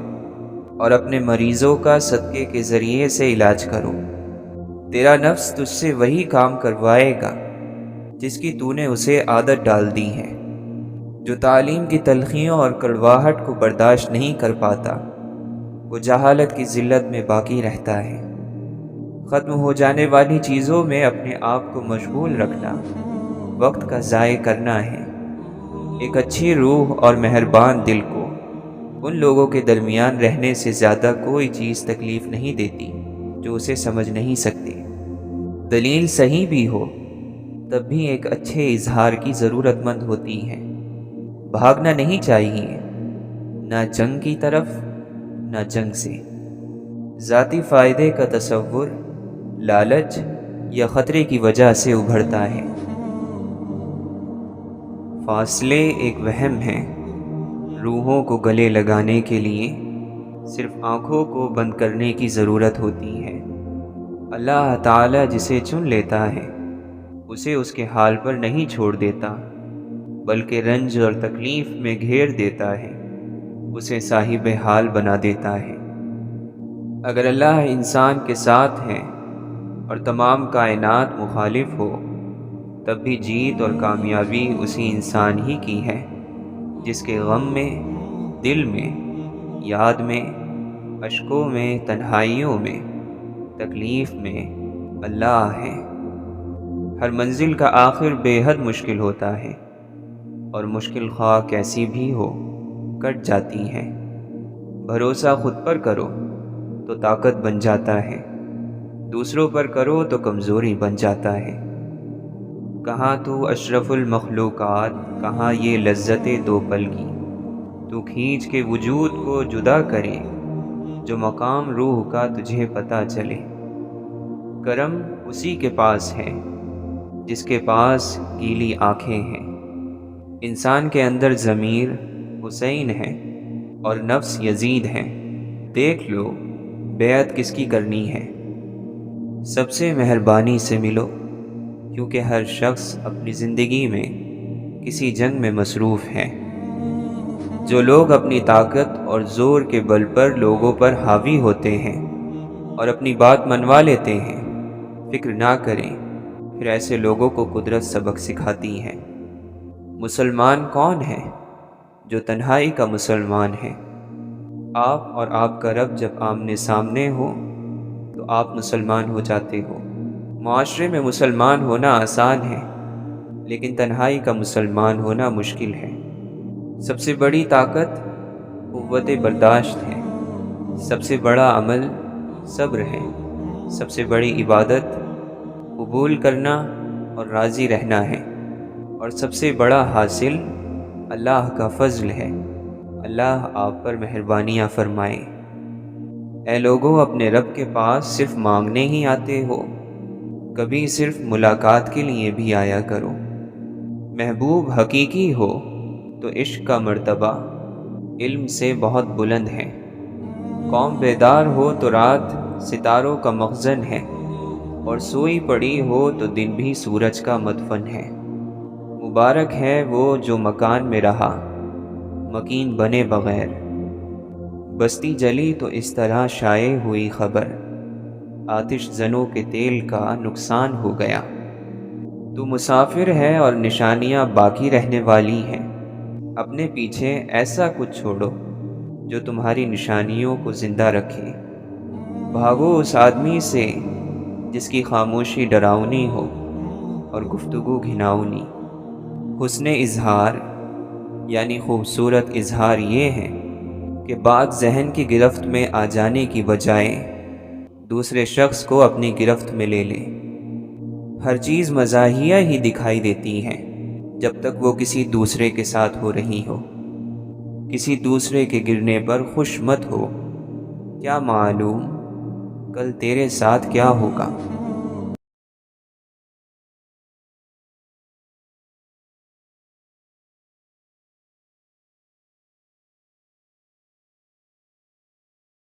اور اپنے مریضوں کا صدقے کے ذریعے سے علاج کرو۔ تیرا نفس تجھ سے وہی کام کروائے گا جس کی تو نے اسے عادت ڈال دی ہے۔ جو تعلیم کی تلخیوں اور کڑواہٹ کو برداشت نہیں کر پاتا، وہ جہالت کی ذلت میں باقی رہتا ہے۔ ختم ہو جانے والی چیزوں میں اپنے آپ کو مشغول رکھنا وقت کا ضائع کرنا ہے۔ ایک اچھی روح اور مہربان دل کو ان لوگوں کے درمیان رہنے سے زیادہ کوئی چیز تکلیف نہیں دیتی جو اسے سمجھ نہیں سکتے۔ دلیل صحیح بھی ہو تب بھی ایک اچھے اظہار کی ضرورت مند ہوتی ہے۔ بھاگنا نہیں چاہیے، نہ جنگ کی طرف نہ جنگ سے۔ ذاتی فائدے کا تصور لالچ یا خطرے کی وجہ سے ابھرتا ہے۔ فاصلے ایک وہم ہے۔ روحوں کو گلے لگانے کے لیے صرف آنکھوں کو بند کرنے کی ضرورت ہوتی ہے۔ اللہ تعالی جسے چن لیتا ہے اسے اس کے حال پر نہیں چھوڑ دیتا، بلکہ رنج اور تکلیف میں گھیر دیتا ہے، اسے صاحب حال بنا دیتا ہے۔ اگر اللہ انسان کے ساتھ ہے اور تمام کائنات مخالف ہو، تب بھی جیت اور کامیابی اسی انسان ہی کی ہے جس کے غم میں، دل میں، یاد میں، اشکوں میں، تنہائیوں میں، تکلیف میں اللہ ہے۔ ہر منزل کا آخر بے حد مشکل ہوتا ہے، اور مشکل خواہ کیسی بھی ہو کٹ جاتی ہے۔ بھروسہ خود پر کرو تو طاقت بن جاتا ہے، دوسروں پر کرو تو کمزوری بن جاتا ہے۔ کہاں تو اشرف المخلوقات، کہاں یہ لذت دو پل کی، تو کھینچ کے وجود کو جدا کرے جو مقام روح کا تجھے پتہ چلے۔ کرم اسی کے پاس ہے جس کے پاس گیلی آنکھیں ہیں۔ انسان کے اندر ضمیر حسین ہے اور نفس یزید ہے، دیکھ لو بیعت کس کی کرنی ہے۔ سب سے مہربانی سے ملو، کیونکہ ہر شخص اپنی زندگی میں کسی جنگ میں مصروف ہے۔ جو لوگ اپنی طاقت اور زور کے بل پر لوگوں پر حاوی ہوتے ہیں اور اپنی بات منوا لیتے ہیں، فکر نہ کریں، پھر ایسے لوگوں کو قدرت سبق سکھاتی ہے۔ مسلمان کون ہے؟ جو تنہائی کا مسلمان ہے۔ آپ اور آپ کا رب جب آمنے سامنے ہو تو آپ مسلمان ہو جاتے ہو۔ معاشرے میں مسلمان ہونا آسان ہے، لیکن تنہائی کا مسلمان ہونا مشکل ہے۔ سب سے بڑی طاقت قوت برداشت ہے، سب سے بڑا عمل صبر ہے، سب سے بڑی عبادت قبول کرنا اور راضی رہنا ہے، اور سب سے بڑا حاصل اللہ کا فضل ہے۔ اللہ آپ پر مہربانیاں فرمائے۔ اے لوگوں، اپنے رب کے پاس صرف مانگنے ہی آتے ہو؟ کبھی صرف ملاقات کے لیے بھی آیا کرو۔ محبوب حقیقی ہو تو عشق کا مرتبہ علم سے بہت بلند ہے۔ قوم بیدار ہو تو رات ستاروں کا مخزن ہے، اور سوئی پڑی ہو تو دن بھی سورج کا مدفن ہے۔ مبارک ہے وہ جو مکان میں رہا مکین بنے بغیر۔ بستی جلی تو اس طرح شائع ہوئی خبر، آتش زنوں کے تیل کا نقصان ہو گیا۔ تو مسافر ہے اور نشانیاں باقی رہنے والی ہیں۔ اپنے پیچھے ایسا کچھ چھوڑو جو تمہاری نشانیوں کو زندہ رکھے۔ بھاگو اس آدمی سے جس کی خاموشی ڈراؤنی ہو اور گفتگو گھناؤنی۔ حسن اظہار یعنی خوبصورت اظہار یہ ہے کہ بات ذہن کی گرفت میں آ جانے کی بجائے دوسرے شخص کو اپنی گرفت میں لے لے۔ ہر چیز مزاحیہ ہی دکھائی دیتی ہے جب تک وہ کسی دوسرے کے ساتھ ہو رہی ہو۔ کسی دوسرے کے گرنے پر خوش مت ہو، کیا معلوم کل تیرے ساتھ کیا ہوگا۔